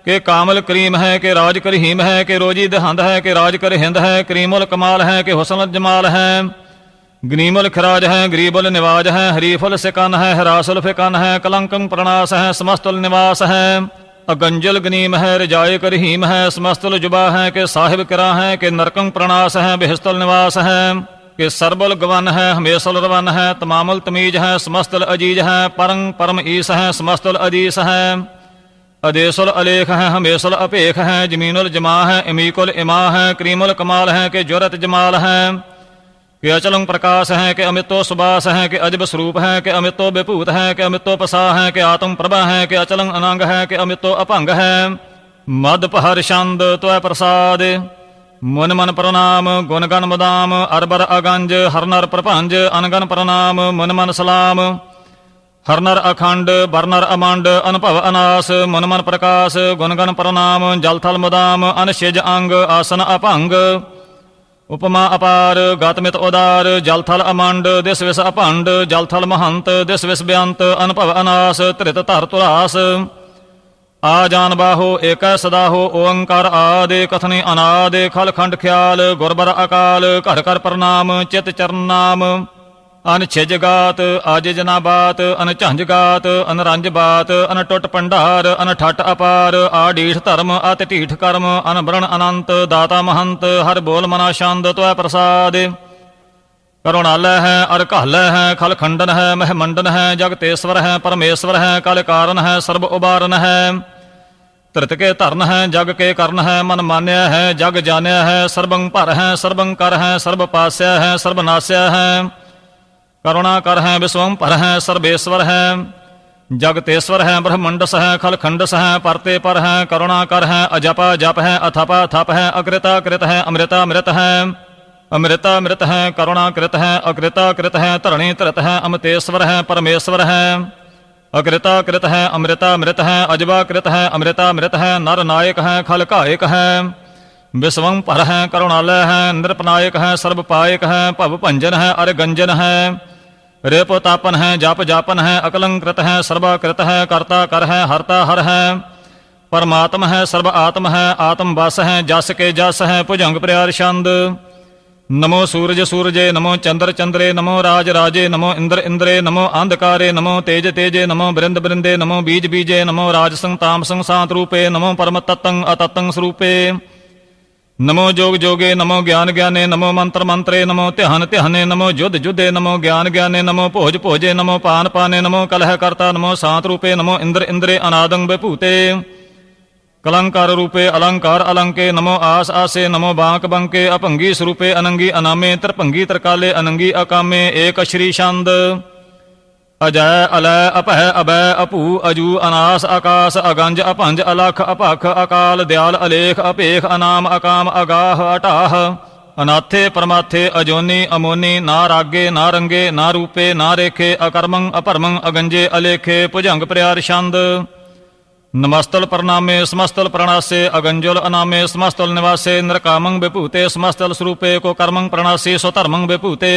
कि कामल करीम है कि राज करहीम है कि रोजी दहंद है कि राज कर हिंद है करीमुल कमाल है कि हुसनल जमाल है गनीमुल खराज है गरीबुल निवाज है हरीफुल सिकन है हरासुल फिकन है कलंकं प्रणास है समस्तुल निवास है अगंजल गनीम है रिजाए करहीम है समस्तुल जुबा है कि साहिब किरा है कि नरकं प्रणास है बेहस्तुल निवास है कि सरबुल गवन है हमेशुल रवन है तमामुल तमीज है समस्तुल अजीज है परंग परम ईस है समस्तुल अदीस है अदेशुल अलेख है हमेशुल अपेख है जमीनुल जमा है इमीकुल इमा है करीमुल कमाल है कि जुरत जमाल है कि अचलंग प्रकाश है कि अमितो सुबास है कि अजब स्वरूप है कि अमितो विभूत है कि अमितो पसा है कि आत्म प्रभा है कि अचलंग अनंग है कि अमितो अपंग है। मद पहर छंद त्वै प्रसाद। मुन मन प्रणाम गुण गण मुदाम अरबर अगंज हर नर प्रपंज अनगन प्रणाम मुन मन सलाम हर नर अखंड बरनर अमंड अनुभव अनास मुन मन प्रकाश गुण गण प्रणाम जल थल मुदाम अनशिज अंग आसन अपंग उपमा अपार गातमित उदार जल थल अमंड दिस विस अपंड जल थल महंत दिस विस बेअंत अनुभव अनास त्रित धर तुरास आ जान बाहो एक सदा हो ओंकार आदि कथनी अनादि खल खंड ख्याल गुरबर अकाल घर कर प्रणाम चित चरण नाम अन छिज गात आज जना बात अन झंझ गात अन रंज बात अन टुट पंडार अन ठट अपार आडीठ धर्म अत ढीठ कर्म अन ब्रण अनंत दाता महंत हर बोल मना छंद त्वै प्रसाद। करुणालय है अर कहलय है खल खंडन है महमंडन है जगतेश्वर है परमेश्वर है कल कारण है सर्व उबारन है त्रित के धरन है जग के कर्ण है मन मान्य है जग जान्य है सर्वं पर है सर्वं कर है सर्व पास्य है सर्वनाश्य है करुणा कर है विश्वं पर है सर्वेश्वर है जगतेश्वर है ब्रह्मंडस है खल खंडस है परते पर है करुणा कर है अजपा जप है अथपा थप है अकृता कृत है अमृता मृत है अमृता मृत है करुणा कृत है अकृता कृत है तरणी तरत है अमतेश्वर है परमेश्वर है अकृता कृत है अमृता मृत है अजबा कृत है अमृता मृत है नर नायक है खल कायक है विश्वं पर है करुणालय है नृपनायक है सर्वपायक है भव भंजन है अर गंजन है रेपोतापन है जाप जापन है अकलंकृत है सर्वाकृत है कर्ता कर है हरता हर है परमात्म है सर्व आत्म है आत्म बस है जस के जस है भुजंग प्रियार छंद। नमो सूरज सूरजे नमो चंद्र चंद्रे नमो राज राजे नमो इंद्र इंद्रे नमो अंधकारे नमो तेज तेजे नमो बृंद बृंदे नमो बीज बीजे नमो राजसंग तामसंग सात रूपे नमो परम तत्तं अतत्तं स्वरूपे नमो जोग जोगे नमो ज्ञान ज्ञाने नमो मंत्र मंत्रे नमो ध्यान ध्याने नमो युद्ध युद्धे नमो ज्ञान ज्ञाने नमो भोज भोजे नमो पान पाने नमो कलह कर्ता नमो सात रूपे नमो इंद्र इंद्रे अनादं विभूते कलंकार रूपे अलंकार अलंके नमो आस आसे नमो बांक बंके अपंगी स्वरूपे अनंगी अनामे त्रिभंगी त्रिकाले अनंगी अकामे एक श्री छंद। अजय अलय अपह अभय अपू अजू अनास आकाश अगंज अपंज अलख अपख अकाल दयाल अलेख अपेख अनाम अकाम अगाह अटाह अनाथे परमाथे अजोनी अमोनी ना रागे ना रंगे ना रूपे ना रेखे अकर्मं अपरमं अगंजे अलेखे भुजंग प्रियार छंद। नमस्तल प्रणामे समस्तल प्रणासे अगंजोल अनामे समस्तल निवासे नरकामं विभूते समस्तल स्वरूपे को कर्मं प्रणासी स्वधर्मं विभूते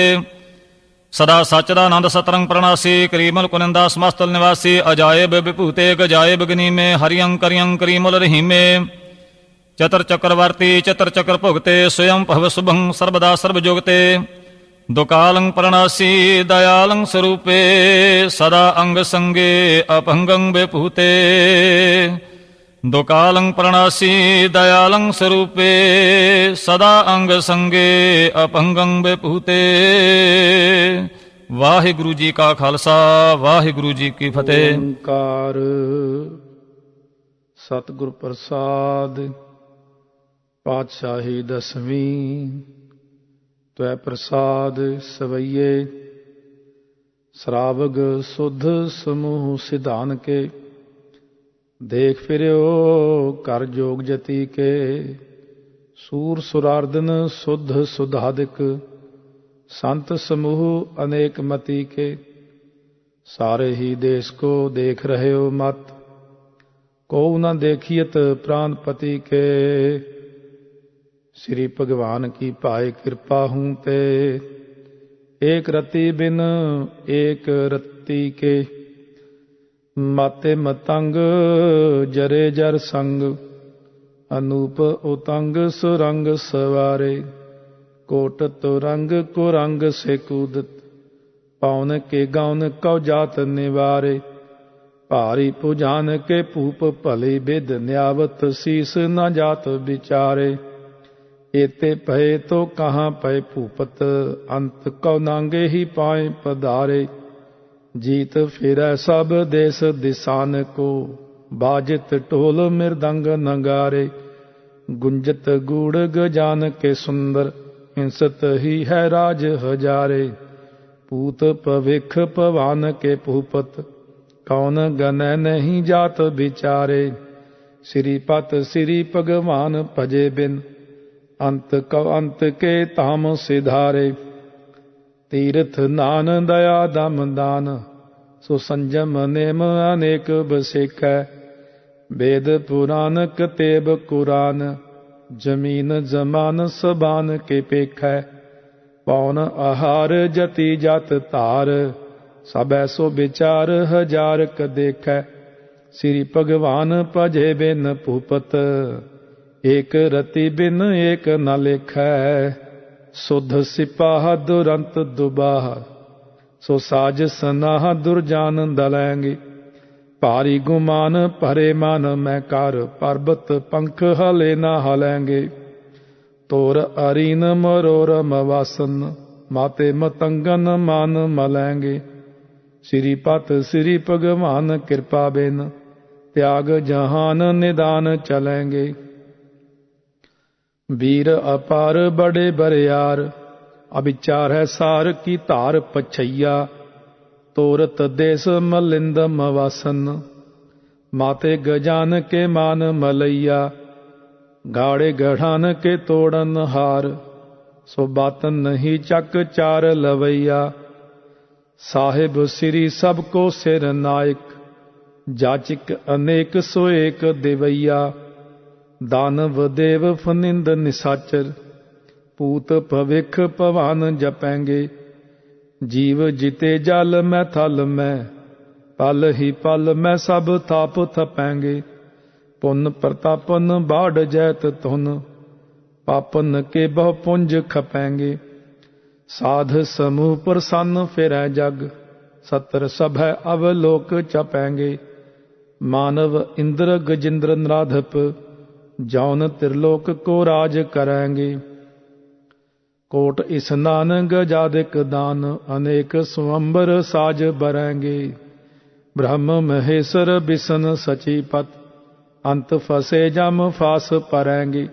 सदा सच्चिदानंद सतरंग प्रणासी करीमल कुनिंदा समस्तल निवासी अजायब विभूते गजायब गनी में हरियं करियं करीमल रहीमे चतर चक्रवर्ती चतर चक्र भुगते स्वयं भव शुभं सर्वदा सर्वजोगते दुकालं प्रणासी दयालं स्वरूपे सदा अंग संगे अपंगं विभूते ਦੁਕਾਲੰ ਪ੍ਰਣਾਸੀ ਦਇਆਲੰ ਸਰੂਪੇ ਸਦਾ ਅੰਗ ਸੰਗੇ ਅਪੰਗੰ ਬਿਭੂਤੇ। ਵਾਹਿਗੁਰੂ ਜੀ ਕਾ ਖਾਲਸਾ ਵਾਹਿਗੁਰੂ ਜੀ ਕੀ ਫਤਿਹ। ਓੰਕਾਰ ਸਤਿਗੁਰ ਪ੍ਰਸਾਦ ਪਾਤਸ਼ਾਹੀ ਦਸਵੀਂ ਤਵੈ ਪ੍ਰਸਾਦ ਸਵਈਏ। ਸਰਾਵਗ ਸੁਧ ਸਮੂਹ ਸਿਧਾਨ ਕੇ ਦੇਖ ਫਿਰਿਓ ਕਰ ਜੋਗ ਜਤੀ ਕੇ। ਸੂਰ ਸੁਰਾਰਦਨ ਸੁਧ ਸੁਧਾਦਿਕ ਸੰਤ ਸਮੂਹ ਅਨੇਕ ਮਤੀ ਕੇ। ਸਾਰੇ ਹੀ ਦੇश को देख रहे हो मत को न देखियत प्राणपति के। श्री भगवान की पाए कृपा हूँ ते एक रति बिन एक रति के। माते मतंग जरे जर संग अनूप उतंग सुरंग सवारे। कोट तुरंग कुरंग से कूदत पौन के गौन कौ जात निवारे। भारी पुजान के भूप भली बिद न्यावत शीस न जात विचारे। एते पए तो कहाँ पए भूपत अंत कौ नांगे ही पाए पधारे। जीत फिरै सब देश दिसान को बाजित ढोल मृदंग नगारे। गुंजत गूढ़ गजान के सुंदर हिंसत ही है राज हजारे। पूत पविख पवान के भूपत कौन गनय नहीं जात विचारे। श्रीपत श्री भगवान भजे बिन अंत कौ अंत के ताम सिधारे। तीर्थ नान दया दम दान सो संजम नेम अनेक बसेखै। वेद पुराण कतेब कुरान जमीन जमान सबान के पेखै। पौन आहार जति जात तार सब ऐसो विचार हजार क देखै। श्री भगवान भजे बिन भूपत एक रति बिन एक न लेखै। सुध सिपाह दुरंत दुबाह सो साज सनाह दुर्जान दलैंगे। भारी गुमान भरे मन मैं कर पर्वत पंख हले न हलेंगे। तोर अरीन मरोरम वासन माते मतंगन मान मलेंगे। श्रीपत श्री भगवान कृपा बिन त्याग जहान निदान चलेंगे। वीर अपार बड़े बरियार अविचार है सार की तार पछैया। तोरत देश मलिंद मवासन माते गजान के मान मलैया। गाड़े गढ़ान के तोड़न हार सो बातन नहीं चक चार लवैया। साहिब श्री सबको सिर नायक जाचिक अनेक सो एक देवैया। दानव देव फनिंद निसाचर पूत भविख पवान जपेंगे। जीव जिते जल में थल में पल ही पल में सब थाप थपेंगे। पुन प्रतापन बाढ़ जैत धुन पापन के बहु पुंज खपेंगे। साध समूह प्रसन्न फिरै जग सतर सभै अवलोक चपेंगे। मानव इंद्र गजेंद्र नाधप जौन त्रिलोक को राज करेंगे। कोट स्नान गजादिक दान अनेक स्वंबर साज बरेंगे। ब्रह्म महेश्वर बिसन सचीपत अंत फसे जम फास परेंगे।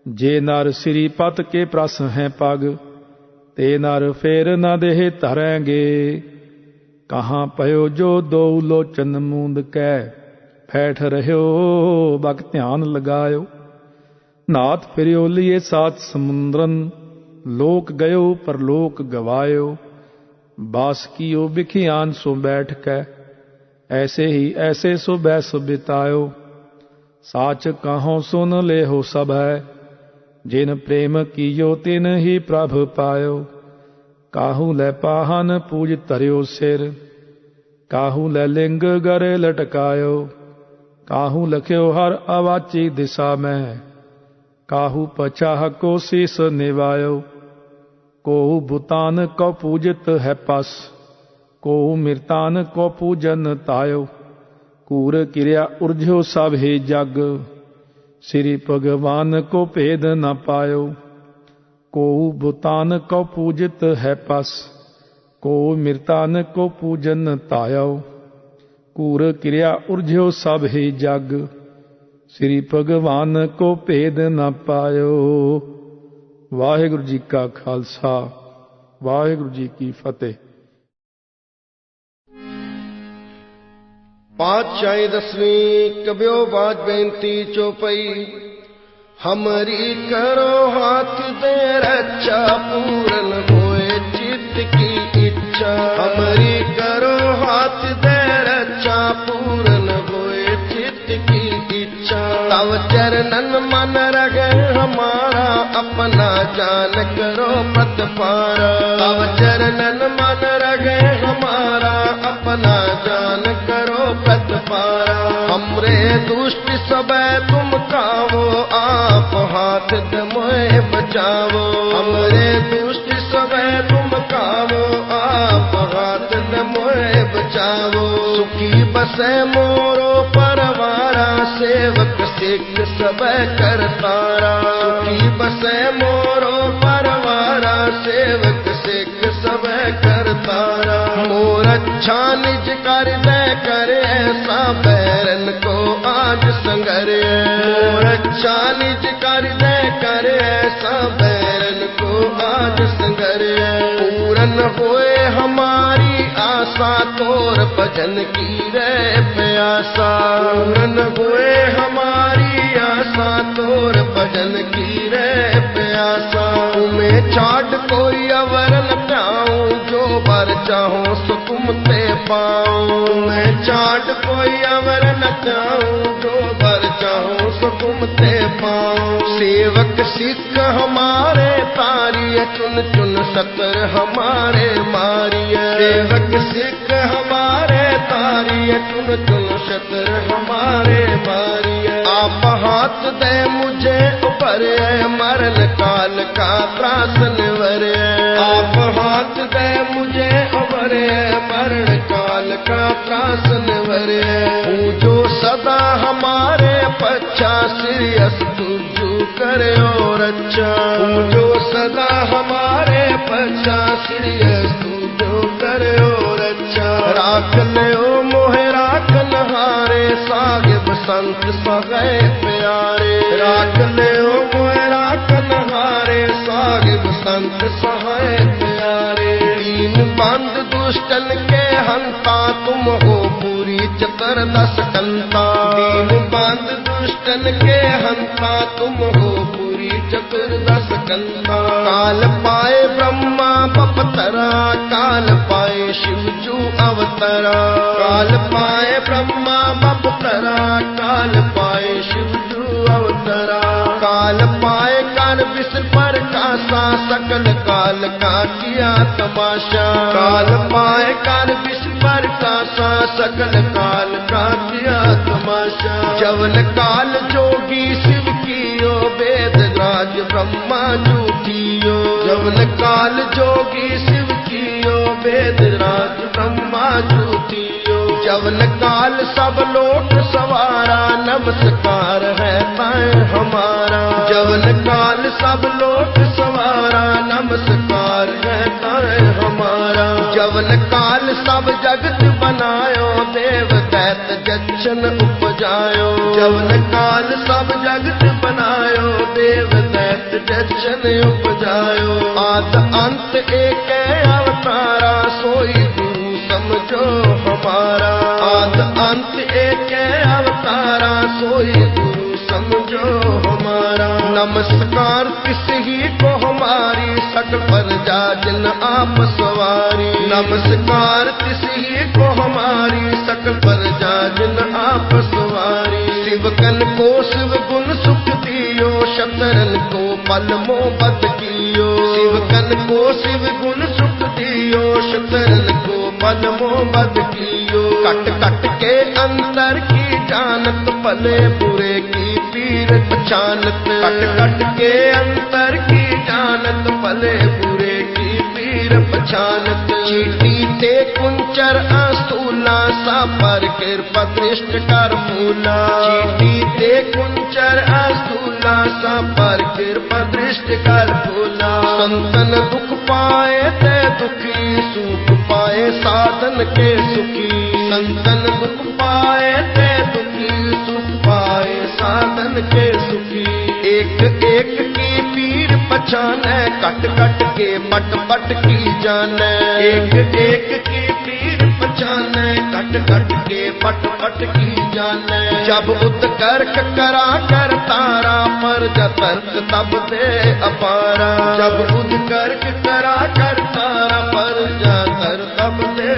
जे नर श्रीपत के प्रस हैं पग ते नर फेर न देह धरेंगे। कहाँ पयो जो दो लोचन मूंद कै फैठ रह्यो बक ध्यान लगायो। नाथ फिरियो लिए सात समुद्रन लोक गयो परलोक गवायो। बास कियो बिखियान सो बैठ कै ऐसे ही ऐसे सो बैस बितायो। साच कहो सुन ले हो सब है जिन प्रेम कियो तिन ही प्रभ पायो। काहू लै पाहन पूज तरियो सिर काहू लै लिंग गरे लटकायो। काहू लख्यो हर अवाची दिशा में काहू पचाह को शीस निवायो। कोहू भूतान को पूजित है पस कोहू मृतान को पूजन तायो। कूर किरिया उर्झो सब हे जग, श्री भगवान को भेद न पायो। को भूतान को पूजित है पस, को मृतान को पूजन तायो। कूर किरिया उर्झो सब हे जग, श्री भगवान को भेद न पायो। वाहिगुरु जी का खालसा, वाहिगुरु जी की फतेह। पातशाही दसवीं कब्यो बाज बेनती चौपई। हमरी करो हाथ दे रक्षा, पूरन होए चित्त की इच्छा। हमरी करो हाथ दे रक्षा, पूरन होए चित्त की इच्छा। तव चरणन मन रगे हमारा, अपना जान करो प्रतिपारा। तव चरणन मन रगे हमारा, अपना जान करो प्रतिपारा। हमरे दुष्ट सबे तुम कावो, आप हाथ दे मोए बचावो। हमरे दुष्ट सबे तुम कावो, आप हाथ दे मोए बचावो। सुखी बसे मोरो परवारा, सेवक सिख सबे करतारा। सुखी बसे मोरो परवारा, सेवक सिख सबे करतारा। मोर अच्छा निज कर दे करे, ऐसा बैरन को आज संगरे। मोर अच्छा निज कर दे करे, ऐसा बैरन को आज संगरे। पूरन होए हमारी आशा, तोर भजन की रे प्यासा। पूरन होए हमारी आशा, तोर भजन की रे प्यासा। तुम्हें छाड़ कोई अवर न पाऊं, जो बर चाहो सो तुम ते पाऊं। तुम्हें छाड़ कोई अवर न पाऊं, जो बर चाहो सो तुम ते पाऊं। सेवक सिख हमारे तारिय, चुन चुन सतर हमारे मारिय। सेवक सिख हमारे तारिय, चुन चुन सतर हमारे मारिय। आप हाथ दे मुझे उभरे, मरण काल का त्रासन वरे। आप हाथ दे मुझे उभरे, मरण काल का त्रासन वरे। पूजो सदा हमारे पच्छा, श्रेयस तुझू करे और अच्छा। पूजो सदा हमारे पच्छा, श्रेयस तुझू करे और अच्छा। राख ले ओ मोहे राख नहारे, साहिब संत सगे प्यारे। राख ले ओ मोहे राख नहारे, साहिब संत सगे प्यारे। दीन बंद दुष्टन के हंता, तुम हो पूरी चतुर्दश कंता। दीन बंद दुष्टन के हंता, तुम हो पूरी चतुर्दश कंता। काल पाए ब्रह्मा बपतरा, काल पाए शिवजू अवतरा। काल पाए ब्रह्मा बपतरा, काल पाए शिवजू अवतरा। काल पाए काल विश्व पर कासा, सकल काल का किया तमाशा। काल पाए काल विश्व पर कासा, सकल काल का किया तमाशा। जवन काल जोगी शिव कियो, वेद राज ब्रह्मा झूठियो। जवन काल जोगी शिव कियो, वेद राज ब्रह्मा झूठियो। जवन काल सब लोक सवारा, नमस्कार है ताए हमारा। जवन काल सब लोक सवारा, नमस्कार है ताए हमारा। जवन काल सब जगत बनायो, देव दैत जच्छन उपजायो। जवन काल सब जगत बनायो, देव दैत जच्छन उपजायो। आद अंत एक अवतारा, सोई गुरु समझो हमारा। आद अंत एक अवतारा, सोई गुरु समझो हमारा। नमस्कार किस ही को हमारी, सकल प्रजा जिन आप सवारी। नमस्कार किस ही को हमारी, सकल प्रजा जिन आप सवारी। शिवकन को शिव गुण सुख दियो, शतरन को पल मोह बद कियो। शिवकन को शिव गुण सुख दियो, शतरन को पल मोह बद कियो। कट कट के अंतर की जानत, भले बुरे की पीर पहचानत। कट कट के अंतर की जानत, भले बुरे की पीर पहचानत। चीटी ते कुंच कुंचर अस्थूला सा पर कृपा दृष्ट कर मूला चीटी ते कुंचर अस्थूला सा पर कृपा दृष्ट कर मूला संतन दुख पाए ते दुखी सुख पाए साधन के सुखी संतन दुख पाए ते दुखी सुख पाए साधन के सुखी एक एक की पीर पछाने कट कट के पट पट की जाने एक एक की पीर पछाने कट कट के पट पट की जाने जब उत्कर्क करा कर तारा पर जतर्क तब दे अपारा जब उत्कर्क करा कर तारा पर जतर तब दे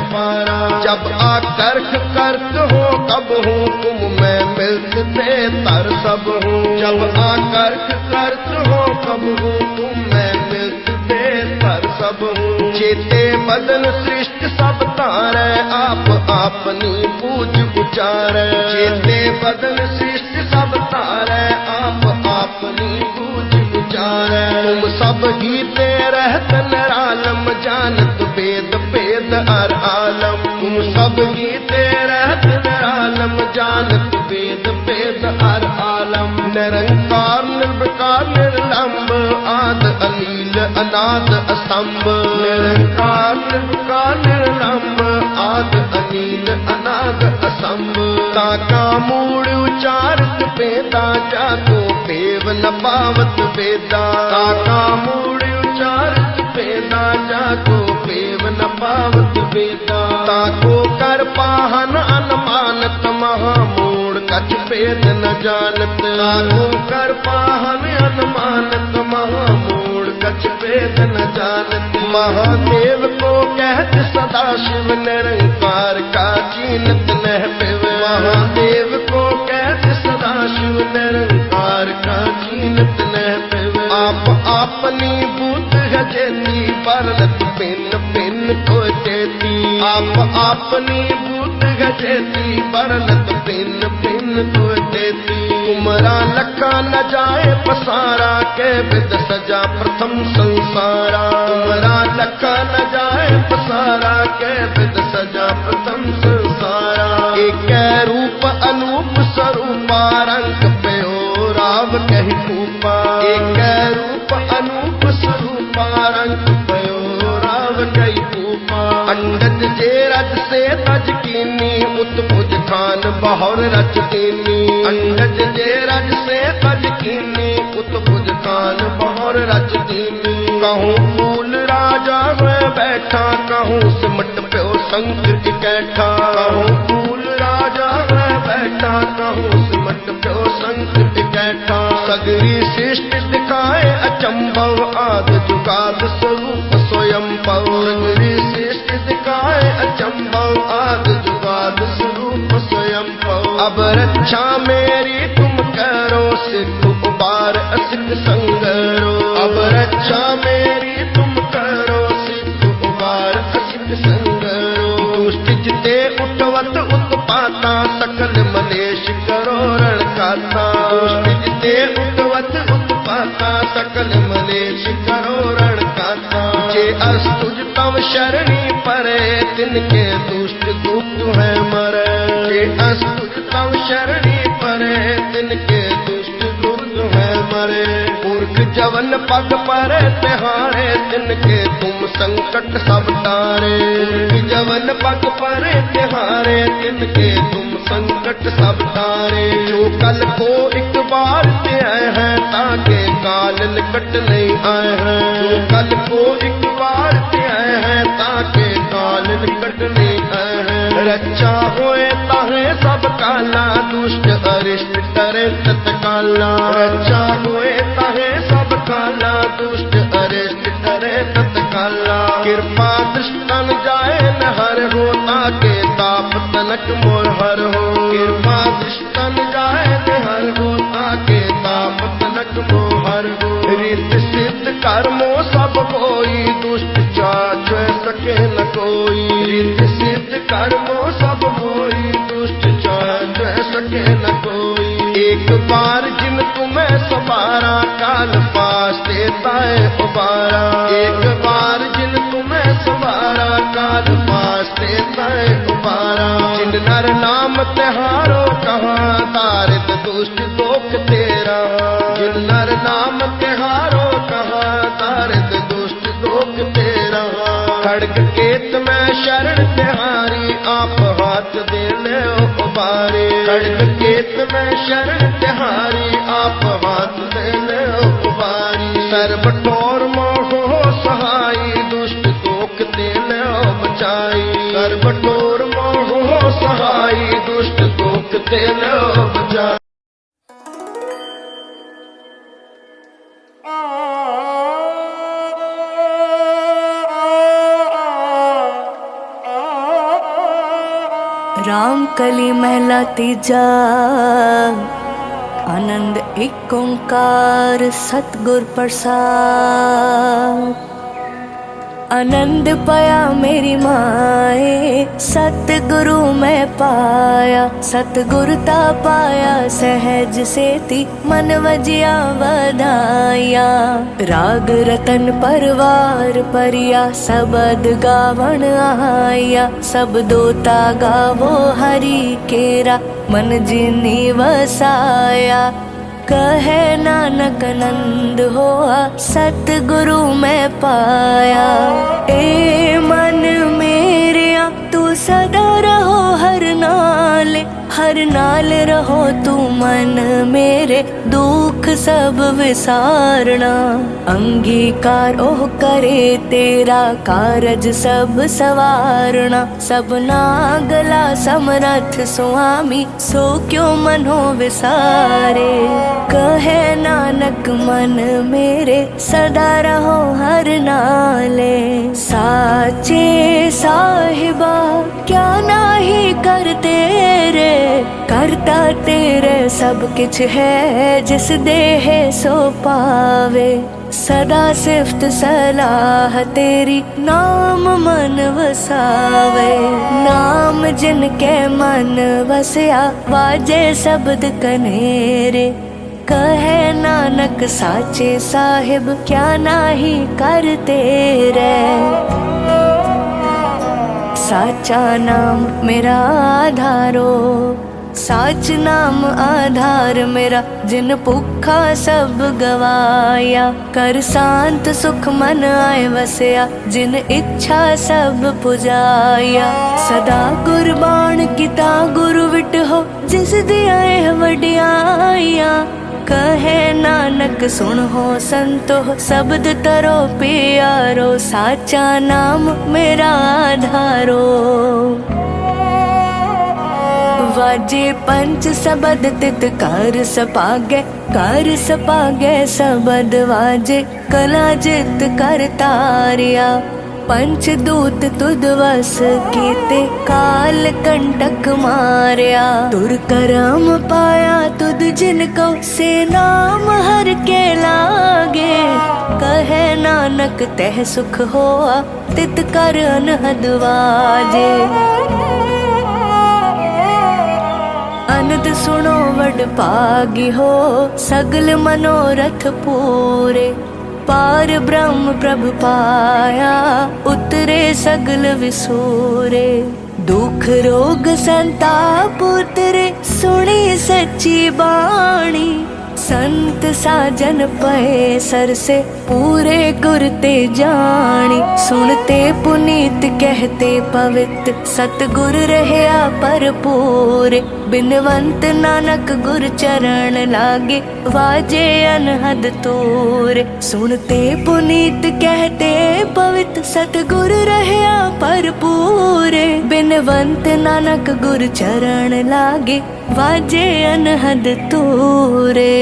अपारा जब आकर्क कर्क हो कब हूँ तुम मैं मिलत दे तर सब हूँ जब आकर्क कर्क हो कब हूँ तुम मैं मिलत दे तर सब हूँ चेते बदन सृष्टि सब तारे आप अपनी पूज उचारे चेते बदन सृष्टि सब तारे आप अपनी पूज उचारे तुम सब ही ते रहत निरालम जानत वेद वेद अर आलम तुम सब ही ते रहत निरालम जानत वेद वेद अर आलम निरंकार निर्विकार निर्लंब आद अलील अनाद असंभ निरंकार निर्विकार निर्लंब आद अलील अनाद असंभ ताका मूड़ उचारत वेदा जाको पेव न पावत वेदा ताका मूड़ उचारत वेदा जाको पेव न पावत वेदा ताको कर पाहन अनुमानत महामूढ़ कछ भेद न जानत ताको कर पाहन अनुमानत महामूढ़ कछ भेद न जानत महादेव को कहत सदा शिव निरंकार का चीनत नह पिव महादेव को कहत सदा शिव निरंकार का चीनत नह पिव आप अपनी बूत गजेती बरलत पिन पिन को देती आप अपनी बूत गजेती बरलत पिन पिन को देती तुमरा लखा न जाए पसारा के विद सजा प्रथम संसारा तुमरा लखा न जाए पसारा के विद सजा प्रथम संसारा एक रूप अनूप स्वरूपा रंग पे हो राव कही कूपा एक रूप अनूप स्वरूपा रंग पे हो राव कही कूपा अंडज जे रज से तज कीनी उत्पुज खान बहुर रच दीनी अंडज जे रज से तज कीनी उत्पुज खान बहुर रच दीनी कहूँ फूल राजा में बैठा कहूँ सिमट प्यो संकट कैठा कहूँ फूल राजा में बैठा कहूँ सिमट प्यो संकट कैठा सगरी सृष्टि दिखाए अचंभव आद जुगाद स्वरूप स्वयं पव सगरी सृष्टि दिखाए अचंभव आद जुगाद स्वरूप स्वयं पव अब रक्षा मेरी तुम करो सिख उबार असिख संगरो अब रक्षा मेरी तुम करो सिख उबार असिख संगरो दुष्ट जिते उठवत उत्पाता सकल मलेश करो रण काथा दुष्ट जिते उठवत उत्पाता सकल मलेश करो रण काथा जे अस्तुज तव शरणी परे तिनके दुष्ट गुप्त है मरे जे अस्तुज तव शरणी परे तिनके दुष्ट गुप्त है मरे पुरख जवन पग परे तिहारे तिनके तुम संकट सब तारे पुरख जवन पग परे तिहारे तिनके तुम संकट सब तारे जो कल को एक बार ते आए हैं ताके काल निकट नहीं आए हैं जो कल को एक बार ते आए हैं ताके काल निकट नहीं आए हैं रक्षा होए ताहे सब काला दुष्ट अरिष्ट करे तत्काला रक्षा होए ताहे सब काला दुष्ट अरिष्ट करे तत्काला कृपा दृष्टन जाए न हर हो ताके ताप तनक मोर हर हो कृपा दृष्टन जाए न हर हो ताके ताप तनक मोहर हो रित सिद्ध कर्मो सब कोई दुष्ट चाच सके न कोई रित सिद्ध कर्मो सब कोई दुष्ट चाच सके न कोई एक बार जिन तुम्हें सवारा काल पास देता है उबारा एक बार जिन तुम्हें सवारा काल पास जिन नर नाम तिहारो कहाँ तारित दुष्ट दोख तेरा। जिन नर नाम तिहारो कहाँ तारित दुष्ट दोख तेरा। खड़ग केत में शरण तिहारी आप हाथ देने उबारे। खड़ग केत में शरण तिहारी आप हाथ देने उबारी। सर्व ठोर मोहो सहाई दुष्ट दोख देने बचाई। सर्व ठोर मोहो सहाई दुष्ट दोख देने बचाई। राम कली महला तीजा। आनंद एक ओंकार सतगुर प्रसाद। आनंद पाया मेरी माए सतगुरु मैं पाया। सतगुरता पाया सहज सेती मन वजिया वधाया। राग रतन परवार परिया सबद गावण आया। सब दोता गावो हरि केरा मन जिनी वसाया। कहे नानक नंद होआ सतगुरु मैं पाया। ए मन मेरेया तू सदा रहो हर नाल रहो तू मन मेरे दुख सब विसारना। अंगीकार ओह करे तेरा कारज सब सवारना। सबना गला समरथ स्वामी सो क्यों मनो विसारे। कहे नानक मन मेरे सदा रहो हर नाले। साचे साहिबा क्या नाही कर तेरे। करता तेरे सब किछ है जिस देह सो पावे। सदा सिफ्त सलाह तेरी नाम मन वसावे। नाम जिनके मन वसया वाजे शब्द कनेरे। कहे नानक साचे साहिब क्या नाही कर तेरे। साचा नाम मेरा आधारो। साच नाम आधार मेरा जिन भुखा सब गवाया। कर शांत सुख मन आए वसया जिन इच्छा सब पुजाया। सदा गुरबाण किता गुरु विट हो जिस दिया वडियाया। कहे नानक सुन हो संतो शब्द तरो प्यारो। साचा नाम मेरा आधारो। वाजे पंच सबद तित कर सपागे सबद वाजे कला जित कर तारिया। पंच दूत तुद वस कीते काल कंटक मारया। तुर करम पाया तुद जिनको से नाम हर के लागे। कहे नानक तह सुख होआ तित कर अनहद वाजे। अनद सुनो वड पागी हो सगल मनोरथ पूरे। पार ब्रह्म प्रभु पाया उतरे सगल विसूरे। दुख रोग संताप उतरे सुनी सच्ची बाणी। संत साजन पए सर से पूरे गुर ते जानी। सुनते पुनीत कहते पवित्र सतगुर रहया पर पूरे। बिनवंत नानक गुर चरण लागे वाजे अनहद तोरे। सुनते पुनीत कहते पवित्र सतगुर रहया पर पूरे। बिनवंत नानक गुर चरण लागे वाजे अनहद तोरे।